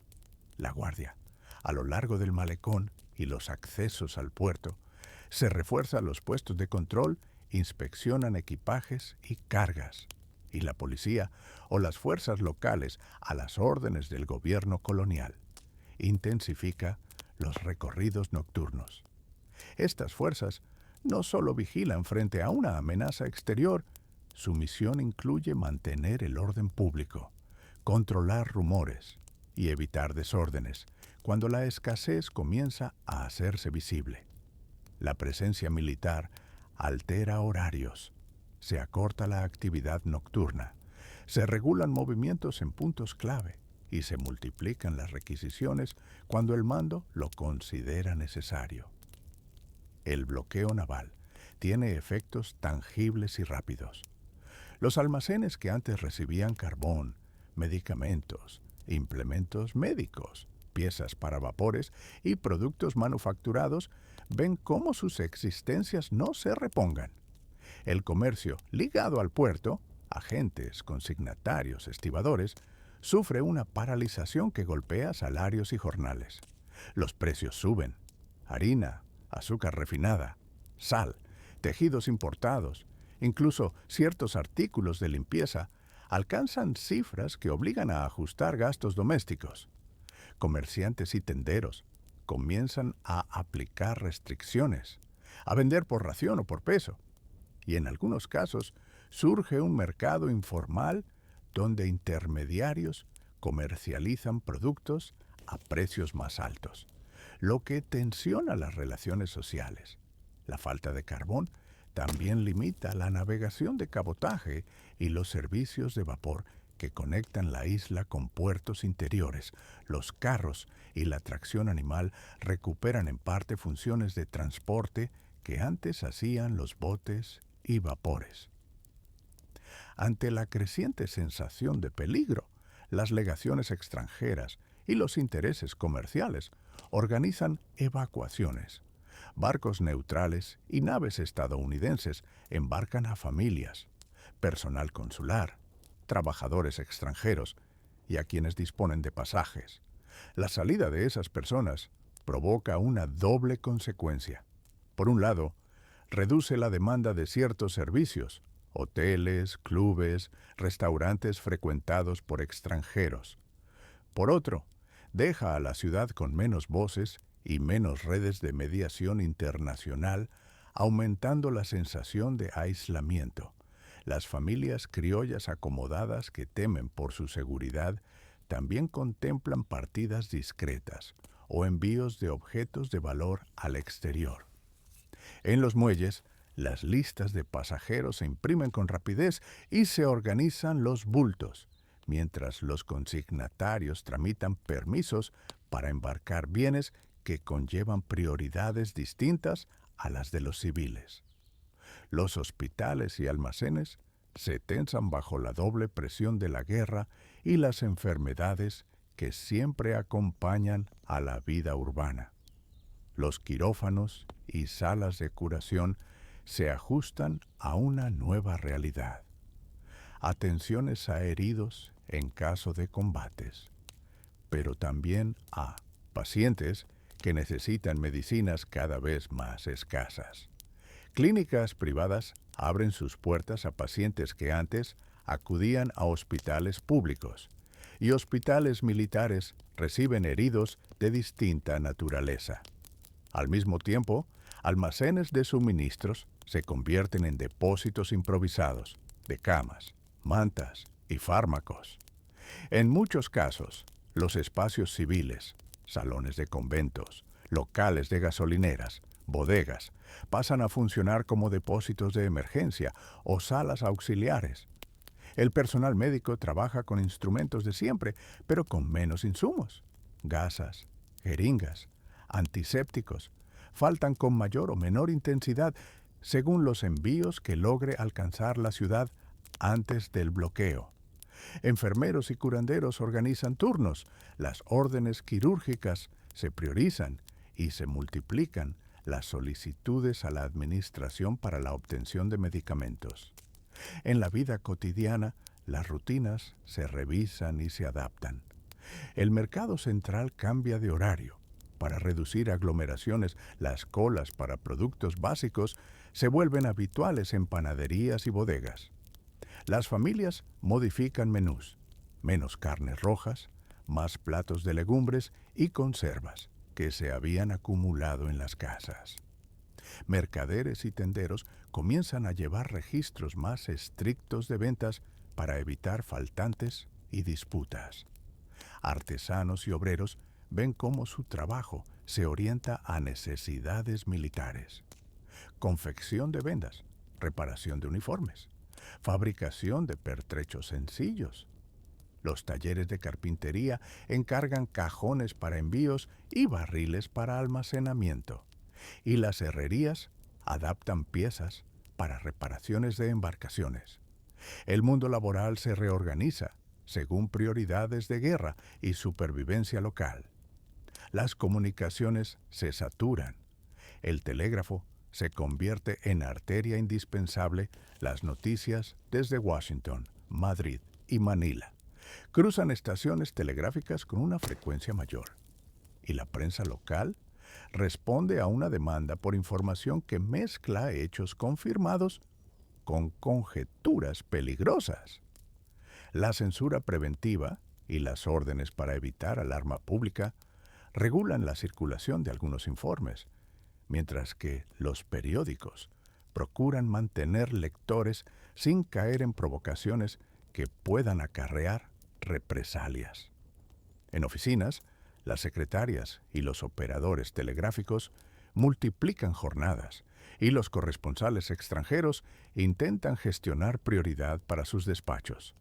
La guardia, a lo largo del malecón y los accesos al puerto, se refuerzan los puestos de control, inspeccionan equipajes y cargas, y la policía o las fuerzas locales, a las órdenes del gobierno colonial, intensifica los recorridos nocturnos. Estas fuerzas no solo vigilan frente a una amenaza exterior, su misión incluye mantener el orden público, controlar rumores y evitar desórdenes cuando la escasez comienza a hacerse visible. La presencia militar altera horarios, se acorta la actividad nocturna, se regulan movimientos en puntos clave y se multiplican las requisiciones cuando el mando lo considera necesario. El bloqueo naval tiene efectos tangibles y rápidos. Los almacenes que antes recibían carbón, medicamentos, implementos médicos, piezas para vapores y productos manufacturados ven cómo sus existencias no se repongan. El comercio ligado al puerto, agentes, consignatarios, estibadores, sufre una paralización que golpea salarios y jornales. Los precios suben. Harina, azúcar refinada, sal, tejidos importados, incluso ciertos artículos de limpieza, alcanzan cifras que obligan a ajustar gastos domésticos. Comerciantes y tenderos comienzan a aplicar restricciones, a vender por ración o por peso, y en algunos casos surge un mercado informal donde intermediarios comercializan productos a precios más altos, lo que tensiona las relaciones sociales. La falta de carbón también limita la navegación de cabotaje y los servicios de vapor que conectan la isla con puertos interiores. Los carros y la tracción animal recuperan en parte funciones de transporte que antes hacían los botes y vapores. Ante la creciente sensación de peligro, las legaciones extranjeras y los intereses comerciales organizan evacuaciones. Barcos neutrales y naves estadounidenses embarcan a familias, personal consular, trabajadores extranjeros y a quienes disponen de pasajes. La salida de esas personas provoca una doble consecuencia. Por un lado, reduce la demanda de ciertos servicios, hoteles, clubes, restaurantes frecuentados por extranjeros. Por otro, deja a la ciudad con menos voces y menos redes de mediación internacional, aumentando la sensación de aislamiento. Las familias criollas acomodadas que temen por su seguridad también contemplan partidas discretas o envíos de objetos de valor al exterior. En los muelles, las listas de pasajeros se imprimen con rapidez y se organizan los bultos, mientras los consignatarios tramitan permisos para embarcar bienes que conllevan prioridades distintas a las de los civiles. Los hospitales y almacenes se tensan bajo la doble presión de la guerra y las enfermedades que siempre acompañan a la vida urbana. Los quirófanos y salas de curación se ajustan a una nueva realidad. Atenciones a heridos en caso de combates, pero también a pacientes que necesitan medicinas cada vez más escasas. Clínicas privadas abren sus puertas a pacientes que antes acudían a hospitales públicos, y hospitales militares reciben heridos de distinta naturaleza. Al mismo tiempo, almacenes de suministros se convierten en depósitos improvisados de camas, mantas y fármacos. En muchos casos, los espacios civiles, salones de conventos, locales de gasolineras, bodegas, pasan a funcionar como depósitos de emergencia o salas auxiliares. El personal médico trabaja con instrumentos de siempre, pero con menos insumos. Gasas, jeringas, antisépticos, faltan con mayor o menor intensidad según los envíos que logre alcanzar la ciudad antes del bloqueo. Enfermeros y curanderos organizan turnos, las órdenes quirúrgicas se priorizan y se multiplican las solicitudes a la administración para la obtención de medicamentos. En la vida cotidiana, las rutinas se revisan y se adaptan. El mercado central cambia de horario. Para reducir aglomeraciones, las colas para productos básicos se vuelven habituales en panaderías y bodegas. Las familias modifican menús, menos carnes rojas, más platos de legumbres y conservas que se habían acumulado en las casas. Mercaderes y tenderos comienzan a llevar registros más estrictos de ventas para evitar faltantes y disputas. Artesanos y obreros ven cómo su trabajo se orienta a necesidades militares. Confección de vendas, reparación de uniformes, fabricación de pertrechos sencillos. Los talleres de carpintería encargan cajones para envíos y barriles para almacenamiento. Y las herrerías adaptan piezas para reparaciones de embarcaciones. El mundo laboral se reorganiza según prioridades de guerra y supervivencia local. Las comunicaciones se saturan. El telégrafo se convierte en arteria indispensable. Las noticias desde Washington, Madrid y Manila cruzan estaciones telegráficas con una frecuencia mayor. Y la prensa local responde a una demanda por información que mezcla hechos confirmados con conjeturas peligrosas. La censura preventiva y las órdenes para evitar alarma pública regulan la circulación de algunos informes, mientras que los periódicos procuran mantener lectores sin caer en provocaciones que puedan acarrear represalias. En oficinas, las secretarias y los operadores telegráficos multiplican jornadas y los corresponsales extranjeros intentan gestionar prioridad para sus despachos.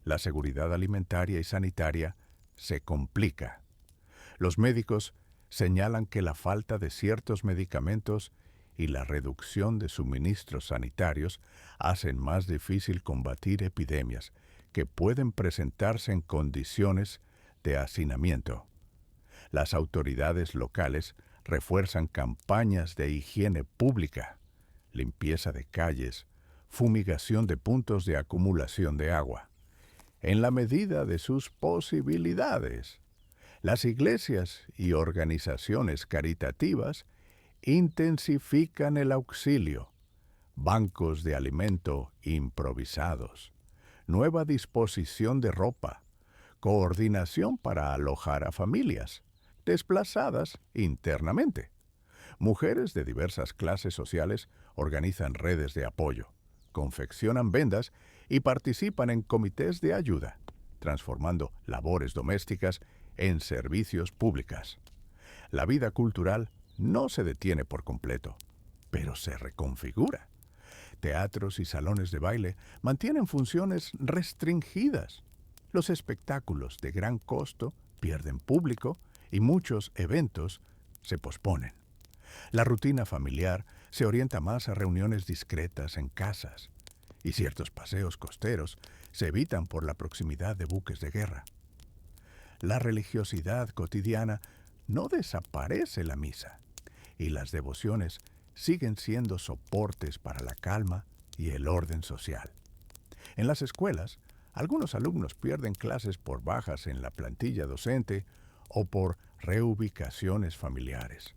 La seguridad alimentaria y sanitaria se complica. Los médicos señalan que la falta de ciertos medicamentos y la reducción de suministros sanitarios hacen más difícil combatir epidemias que pueden presentarse en condiciones de hacinamiento. Las autoridades locales refuerzan campañas de higiene pública, limpieza de calles, fumigación de puntos de acumulación de agua. En la medida de sus posibilidades, las iglesias y organizaciones caritativas intensifican el auxilio, bancos de alimento improvisados, nueva disposición de ropa, coordinación para alojar a familias desplazadas internamente. Mujeres de diversas clases sociales organizan redes de apoyo, confeccionan vendas y participan en comités de ayuda, transformando labores domésticas en servicios públicos. La vida cultural no se detiene por completo, pero se reconfigura. Teatros y salones de baile mantienen funciones restringidas. Los espectáculos de gran costo pierden público y muchos eventos se posponen. La rutina familiar se orienta más a reuniones discretas en casas, y ciertos paseos costeros se evitan por la proximidad de buques de guerra. La religiosidad cotidiana no desaparece la misa, y las devociones siguen siendo soportes para la calma y el orden social. En las escuelas, algunos alumnos pierden clases por bajas en la plantilla docente o por reubicaciones familiares.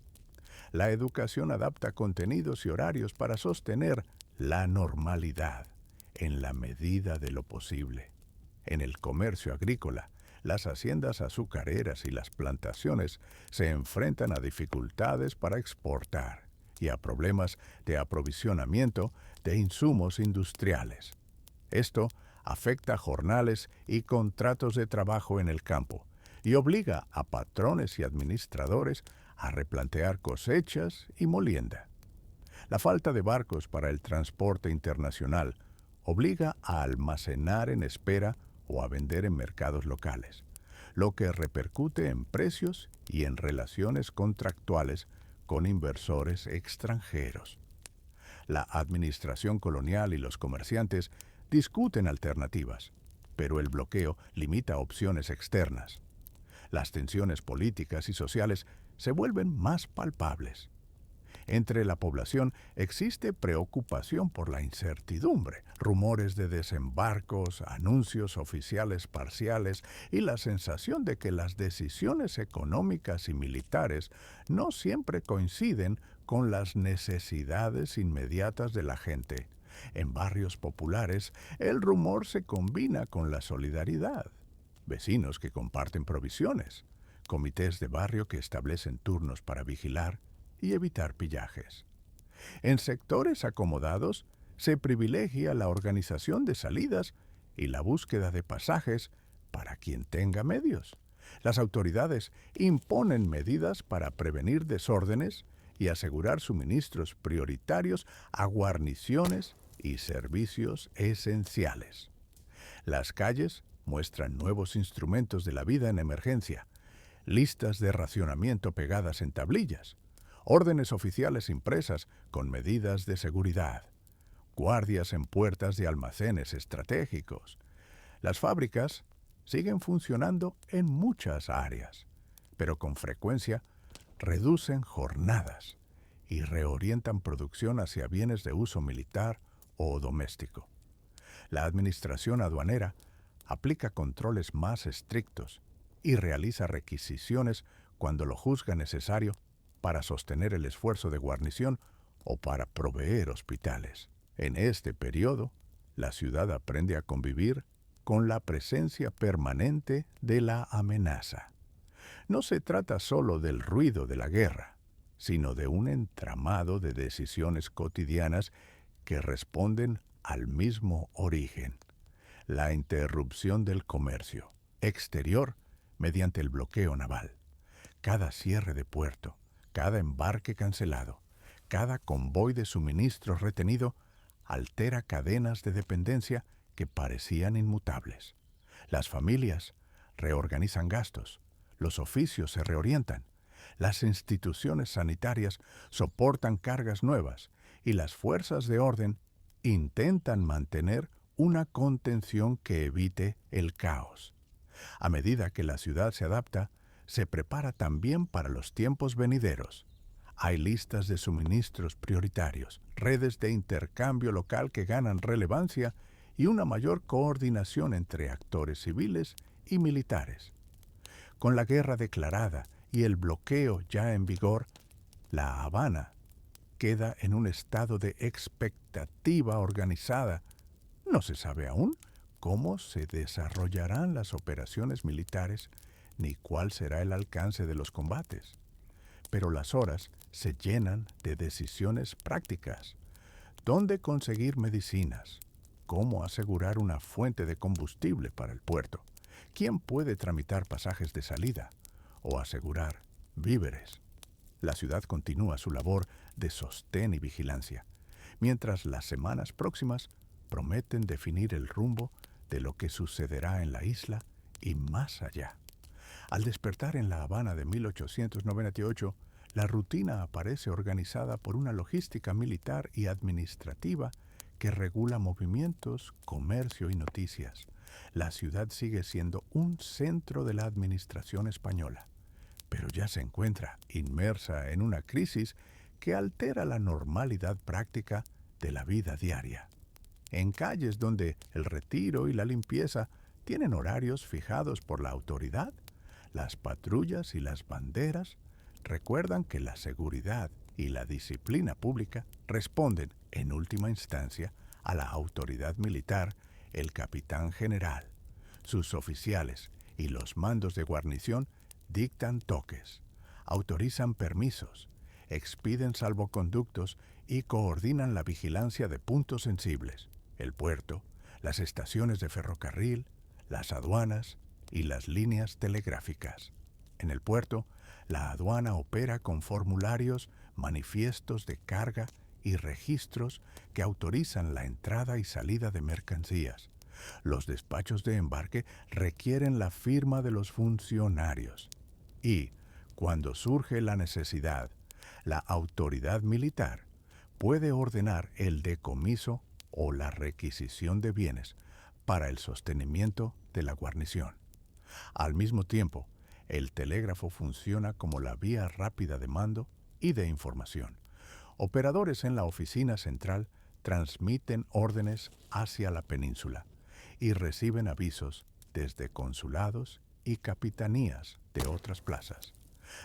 La educación adapta contenidos y horarios para sostener la normalidad en la medida de lo posible. En el comercio agrícola, las haciendas azucareras y las plantaciones se enfrentan a dificultades para exportar y a problemas de aprovisionamiento de insumos industriales. Esto afecta jornales y contratos de trabajo en el campo y obliga a patrones y administradores a replantear cosechas y molienda. La falta de barcos para el transporte internacional obliga a almacenar en espera o a vender en mercados locales, lo que repercute en precios y en relaciones contractuales con inversores extranjeros. La administración colonial y los comerciantes discuten alternativas, pero el bloqueo limita opciones externas. Las tensiones políticas y sociales se vuelven más palpables. Entre la población existe preocupación por la incertidumbre, rumores de desembarcos, anuncios oficiales parciales y la sensación de que las decisiones económicas y militares no siempre coinciden con las necesidades inmediatas de la gente. En barrios populares, el rumor se combina con la solidaridad. Vecinos que comparten provisiones, comités de barrio que establecen turnos para vigilar y evitar pillajes. En sectores acomodados se privilegia la organización de salidas y la búsqueda de pasajes para quien tenga medios. Las autoridades imponen medidas para prevenir desórdenes y asegurar suministros prioritarios a guarniciones y servicios esenciales. Las calles muestran nuevos instrumentos de la vida en emergencia, listas de racionamiento pegadas en tablillas, órdenes oficiales impresas con medidas de seguridad, guardias en puertas de almacenes estratégicos. Las fábricas siguen funcionando en muchas áreas, pero con frecuencia reducen jornadas y reorientan producción hacia bienes de uso militar o doméstico. La administración aduanera aplica controles más estrictos y realiza requisiciones cuando lo juzga necesario para sostener el esfuerzo de guarnición o para proveer hospitales. En este periodo, la ciudad aprende a convivir con la presencia permanente de la amenaza. No se trata solo del ruido de la guerra, sino de un entramado de decisiones cotidianas que responden al mismo origen: la interrupción del comercio exterior mediante el bloqueo naval. Cada cierre de puerto, cada embarque cancelado, cada convoy de suministros retenido altera cadenas de dependencia que parecían inmutables. Las familias reorganizan gastos, los oficios se reorientan, las instituciones sanitarias soportan cargas nuevas y las fuerzas de orden intentan mantener una contención que evite el caos. A medida que la ciudad se adapta, se prepara también para los tiempos venideros. Hay listas de suministros prioritarios, redes de intercambio local que ganan relevancia y una mayor coordinación entre actores civiles y militares. Con la guerra declarada y el bloqueo ya en vigor, La Habana queda en un estado de expectativa organizada. No se sabe aún cómo se desarrollarán las operaciones militares ni cuál será el alcance de los combates. Pero las horas se llenan de decisiones prácticas. ¿Dónde conseguir medicinas? ¿Cómo asegurar una fuente de combustible para el puerto? ¿Quién puede tramitar pasajes de salida o asegurar víveres? La ciudad continúa su labor de sostén y vigilancia, mientras las semanas próximas prometen definir el rumbo de lo que sucederá en la isla y más allá. Al despertar en La Habana de 1898, la rutina aparece organizada por una logística militar y administrativa que regula movimientos, comercio y noticias. La ciudad sigue siendo un centro de la administración española, pero ya se encuentra inmersa en una crisis que altera la normalidad práctica de la vida diaria. En calles donde el retiro y la limpieza tienen horarios fijados por la autoridad, las patrullas y las banderas recuerdan que la seguridad y la disciplina pública responden, en última instancia, a la autoridad militar, el capitán general. Sus oficiales y los mandos de guarnición dictan toques, autorizan permisos, expiden salvoconductos y coordinan la vigilancia de puntos sensibles: el puerto, las estaciones de ferrocarril, las aduanas y las líneas telegráficas. En el puerto, la aduana opera con formularios, manifiestos de carga y registros que autorizan la entrada y salida de mercancías. Los despachos de embarque requieren la firma de los funcionarios. Y, cuando surge la necesidad, la autoridad militar puede ordenar el decomiso o la requisición de bienes para el sostenimiento de la guarnición. Al mismo tiempo, el telégrafo funciona como la vía rápida de mando y de información. Operadores en la oficina central transmiten órdenes hacia la península y reciben avisos desde consulados y capitanías de otras plazas.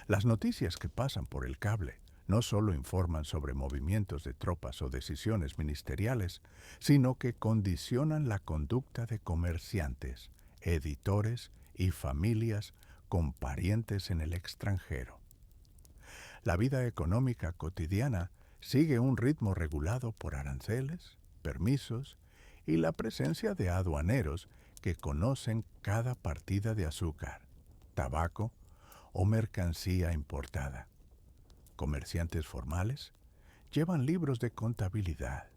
Las noticias que pasan por el cable no solo informan sobre movimientos de tropas o decisiones ministeriales, sino que condicionan la conducta de comerciantes, editores y familias con parientes en el extranjero. La vida económica cotidiana sigue un ritmo regulado por aranceles, permisos y la presencia de aduaneros que conocen cada partida de azúcar, tabaco o mercancía importada. Comerciantes formales llevan libros de contabilidad,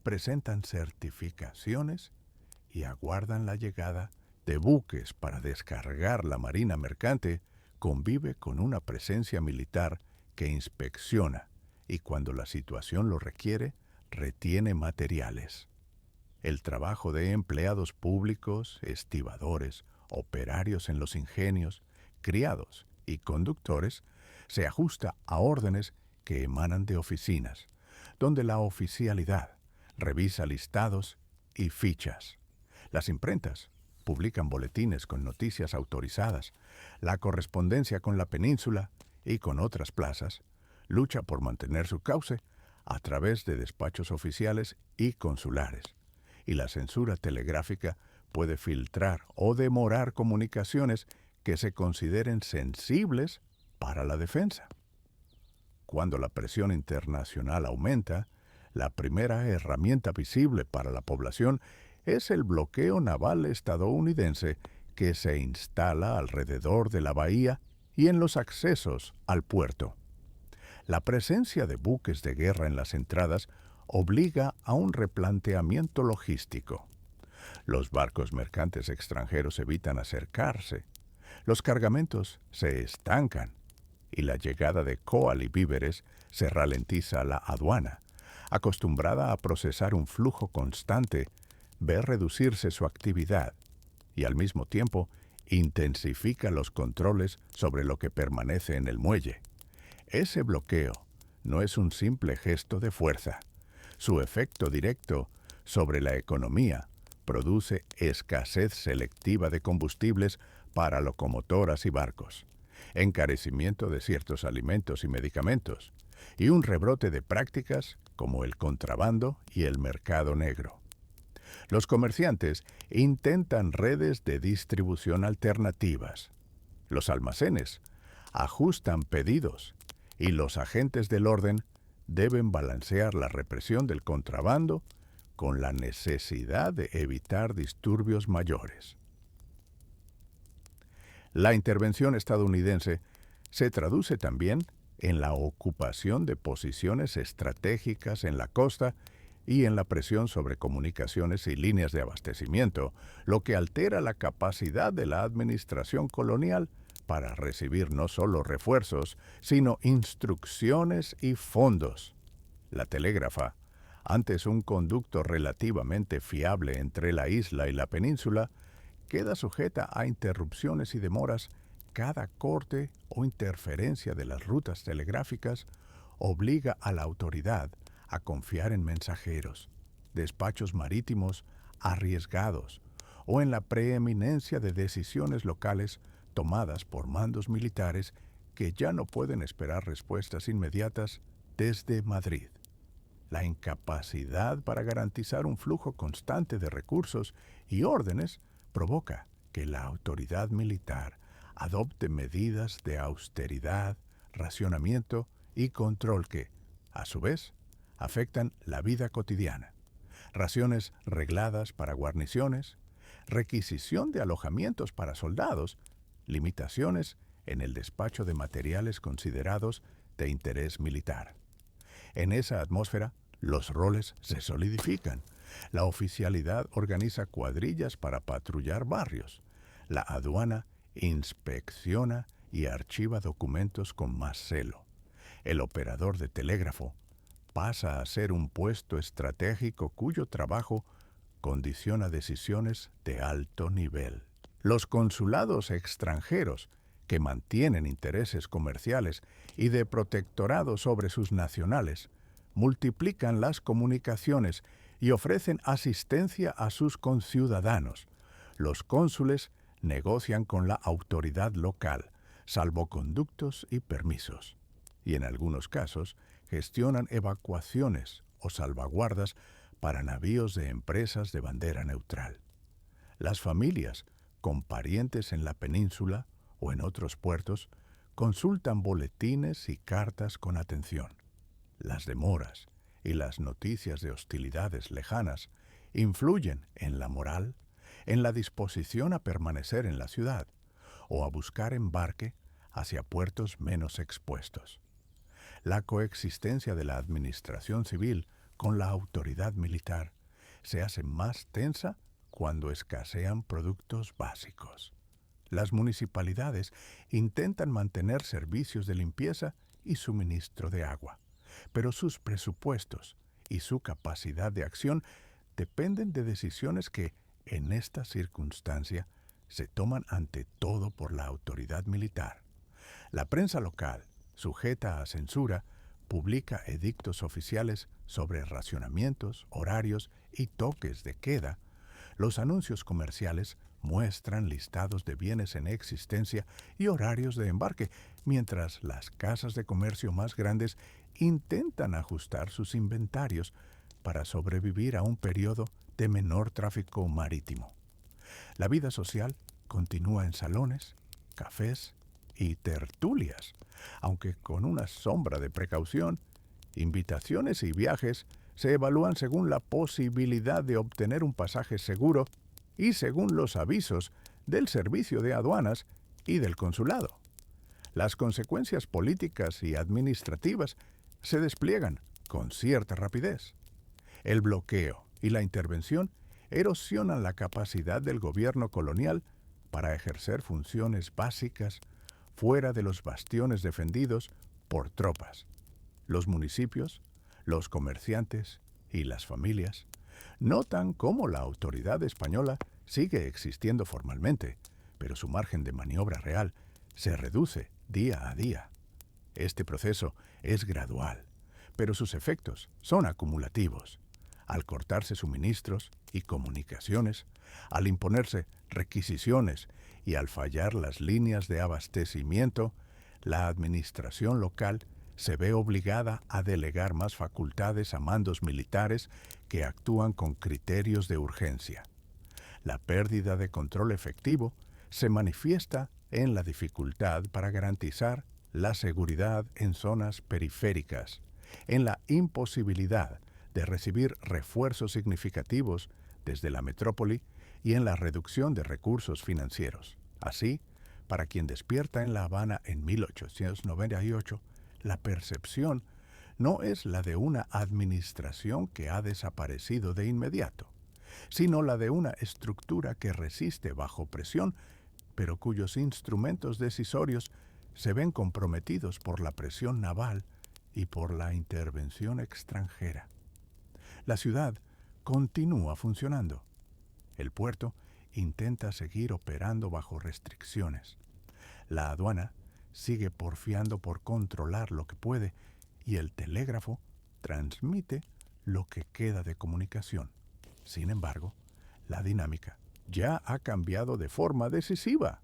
presentan certificaciones y aguardan la llegada de buques para descargar. La marina mercante convive con una presencia militar que inspecciona y, cuando la situación lo requiere, retiene materiales. El trabajo de empleados públicos, estibadores, operarios en los ingenios, criados y conductores se ajusta a órdenes que emanan de oficinas, donde la oficialidad revisa listados y fichas. Las imprentas publican boletines con noticias autorizadas. La correspondencia con la península y con otras plazas lucha por mantener su cauce a través de despachos oficiales y consulares. Y la censura telegráfica puede filtrar o demorar comunicaciones que se consideren sensibles para la defensa. Cuando la presión internacional aumenta, la primera herramienta visible para la población es el bloqueo naval estadounidense que se instala alrededor de la bahía y en los accesos al puerto. La presencia de buques de guerra en las entradas obliga a un replanteamiento logístico. Los barcos mercantes extranjeros evitan acercarse, los cargamentos se estancan y la llegada de coal y víveres se ralentiza. La aduana, acostumbrada a procesar un flujo constante, ve reducirse su actividad y al mismo tiempo intensifica los controles sobre lo que permanece en el muelle. Ese bloqueo no es un simple gesto de fuerza. Su efecto directo sobre la economía produce escasez selectiva de combustibles para locomotoras y barcos, encarecimiento de ciertos alimentos y medicamentos, y un rebrote de prácticas como el contrabando y el mercado negro. Los comerciantes intentan redes de distribución alternativas. Los almacenes ajustan pedidos y los agentes del orden deben balancear la represión del contrabando con la necesidad de evitar disturbios mayores. La intervención estadounidense se traduce también en la ocupación de posiciones estratégicas en la costa y en la presión sobre comunicaciones y líneas de abastecimiento, lo que altera la capacidad de la administración colonial para recibir no solo refuerzos, sino instrucciones y fondos. La telégrafa, antes un conducto relativamente fiable entre la isla y la península, queda sujeta a interrupciones y demoras. Cada corte o interferencia de las rutas telegráficas obliga a la autoridad a confiar en mensajeros, despachos marítimos arriesgados o en la preeminencia de decisiones locales tomadas por mandos militares que ya no pueden esperar respuestas inmediatas desde Madrid. La incapacidad para garantizar un flujo constante de recursos y órdenes provoca que la autoridad militar adopte medidas de austeridad, racionamiento y control que, a su vez, afectan la vida cotidiana. Raciones regladas para guarniciones, requisición de alojamientos para soldados, limitaciones en el despacho de materiales considerados de interés militar. En esa atmósfera, los roles se solidifican. La oficialidad organiza cuadrillas para patrullar barrios. La aduana inspecciona y archiva documentos con más celo. El operador de telégrafo pasa a ser un puesto estratégico cuyo trabajo condiciona decisiones de alto nivel. Los consulados extranjeros, que mantienen intereses comerciales y de protectorado sobre sus nacionales, multiplican las comunicaciones y ofrecen asistencia a sus conciudadanos. Los cónsules negocian con la autoridad local, salvoconductos y permisos. Y en algunos casos gestionan evacuaciones o salvaguardas para navíos de empresas de bandera neutral. Las familias con parientes en la península o en otros puertos consultan boletines y cartas con atención. Las demoras y las noticias de hostilidades lejanas influyen en la moral, en la disposición a permanecer en la ciudad o a buscar embarque hacia puertos menos expuestos. La coexistencia de la administración civil con la autoridad militar se hace más tensa cuando escasean productos básicos. Las municipalidades intentan mantener servicios de limpieza y suministro de agua, pero sus presupuestos y su capacidad de acción dependen de decisiones que, en esta circunstancia, se toman ante todo por la autoridad militar. La prensa local, sujeta a censura, publica edictos oficiales sobre racionamientos, horarios y toques de queda. Los anuncios comerciales muestran listados de bienes en existencia y horarios de embarque, mientras las casas de comercio más grandes intentan ajustar sus inventarios para sobrevivir a un periodo de menor tráfico marítimo. La vida social continúa en salones, cafés y tertulias, aunque con una sombra de precaución. Invitaciones y viajes se evalúan según la posibilidad de obtener un pasaje seguro y según los avisos del servicio de aduanas y del consulado. Las consecuencias políticas y administrativas se despliegan con cierta rapidez. El bloqueo y la intervención erosionan la capacidad del gobierno colonial para ejercer funciones básicas fuera de los bastiones defendidos por tropas. Los municipios, los comerciantes y las familias notan cómo la autoridad española sigue existiendo formalmente, pero su margen de maniobra real se reduce día a día. Este proceso es gradual, pero sus efectos son acumulativos. Al cortarse suministros y comunicaciones, al imponerse requisiciones y al fallar las líneas de abastecimiento, la administración local se ve obligada a delegar más facultades a mandos militares que actúan con criterios de urgencia. La pérdida de control efectivo se manifiesta en la dificultad para garantizar la seguridad en zonas periféricas, en la imposibilidad de recibir refuerzos significativos desde la metrópoli y en la reducción de recursos financieros. Así, para quien despierta en La Habana en 1898, la percepción no es la de una administración que ha desaparecido de inmediato, sino la de una estructura que resiste bajo presión, pero cuyos instrumentos decisorios se ven comprometidos por la presión naval y por la intervención extranjera. La ciudad continúa funcionando. El puerto intenta seguir operando bajo restricciones. La aduana sigue porfiando por controlar lo que puede y el telégrafo transmite lo que queda de comunicación. Sin embargo, la dinámica ya ha cambiado de forma decisiva.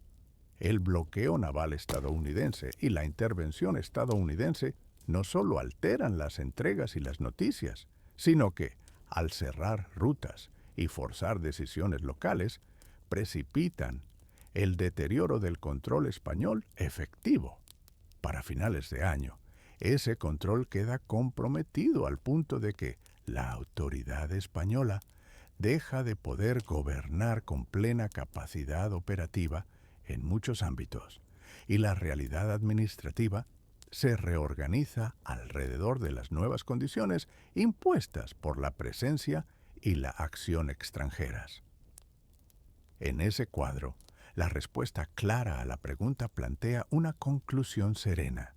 El bloqueo naval estadounidense y la intervención estadounidense no solo alteran las entregas y las noticias, sino que, al cerrar rutas y forzar decisiones locales, precipitan el deterioro del control español efectivo. Para finales de año, ese control queda comprometido al punto de que la autoridad española deja de poder gobernar con plena capacidad operativa en muchos ámbitos, y la realidad administrativa se reorganiza alrededor de las nuevas condiciones impuestas por la presencia y la acción extranjeras. En ese cuadro, la respuesta clara a la pregunta plantea una conclusión serena.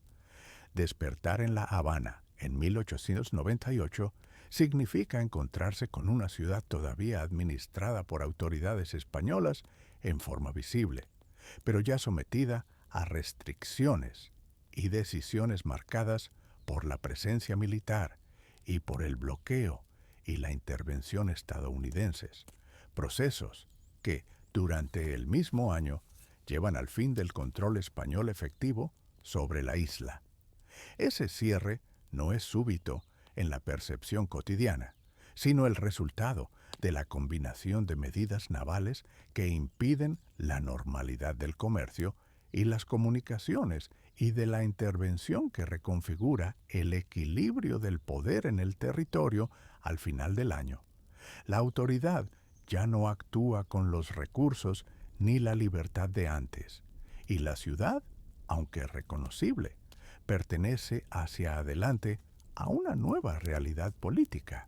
Despertar en La Habana en 1898 significa encontrarse con una ciudad todavía administrada por autoridades españolas en forma visible, pero ya sometida a restricciones y decisiones marcadas por la presencia militar y por el bloqueo y la intervención estadounidenses, procesos que, durante el mismo año, llevan al fin del control español efectivo sobre la isla. Ese cierre no es súbito en la percepción cotidiana, sino el resultado de la combinación de medidas navales que impiden la normalidad del comercio y las comunicaciones y de la intervención que reconfigura el equilibrio del poder en el territorio al final del año. La autoridad ya no actúa con los recursos ni la libertad de antes, y la ciudad, aunque reconocible, pertenece hacia adelante a una nueva realidad política.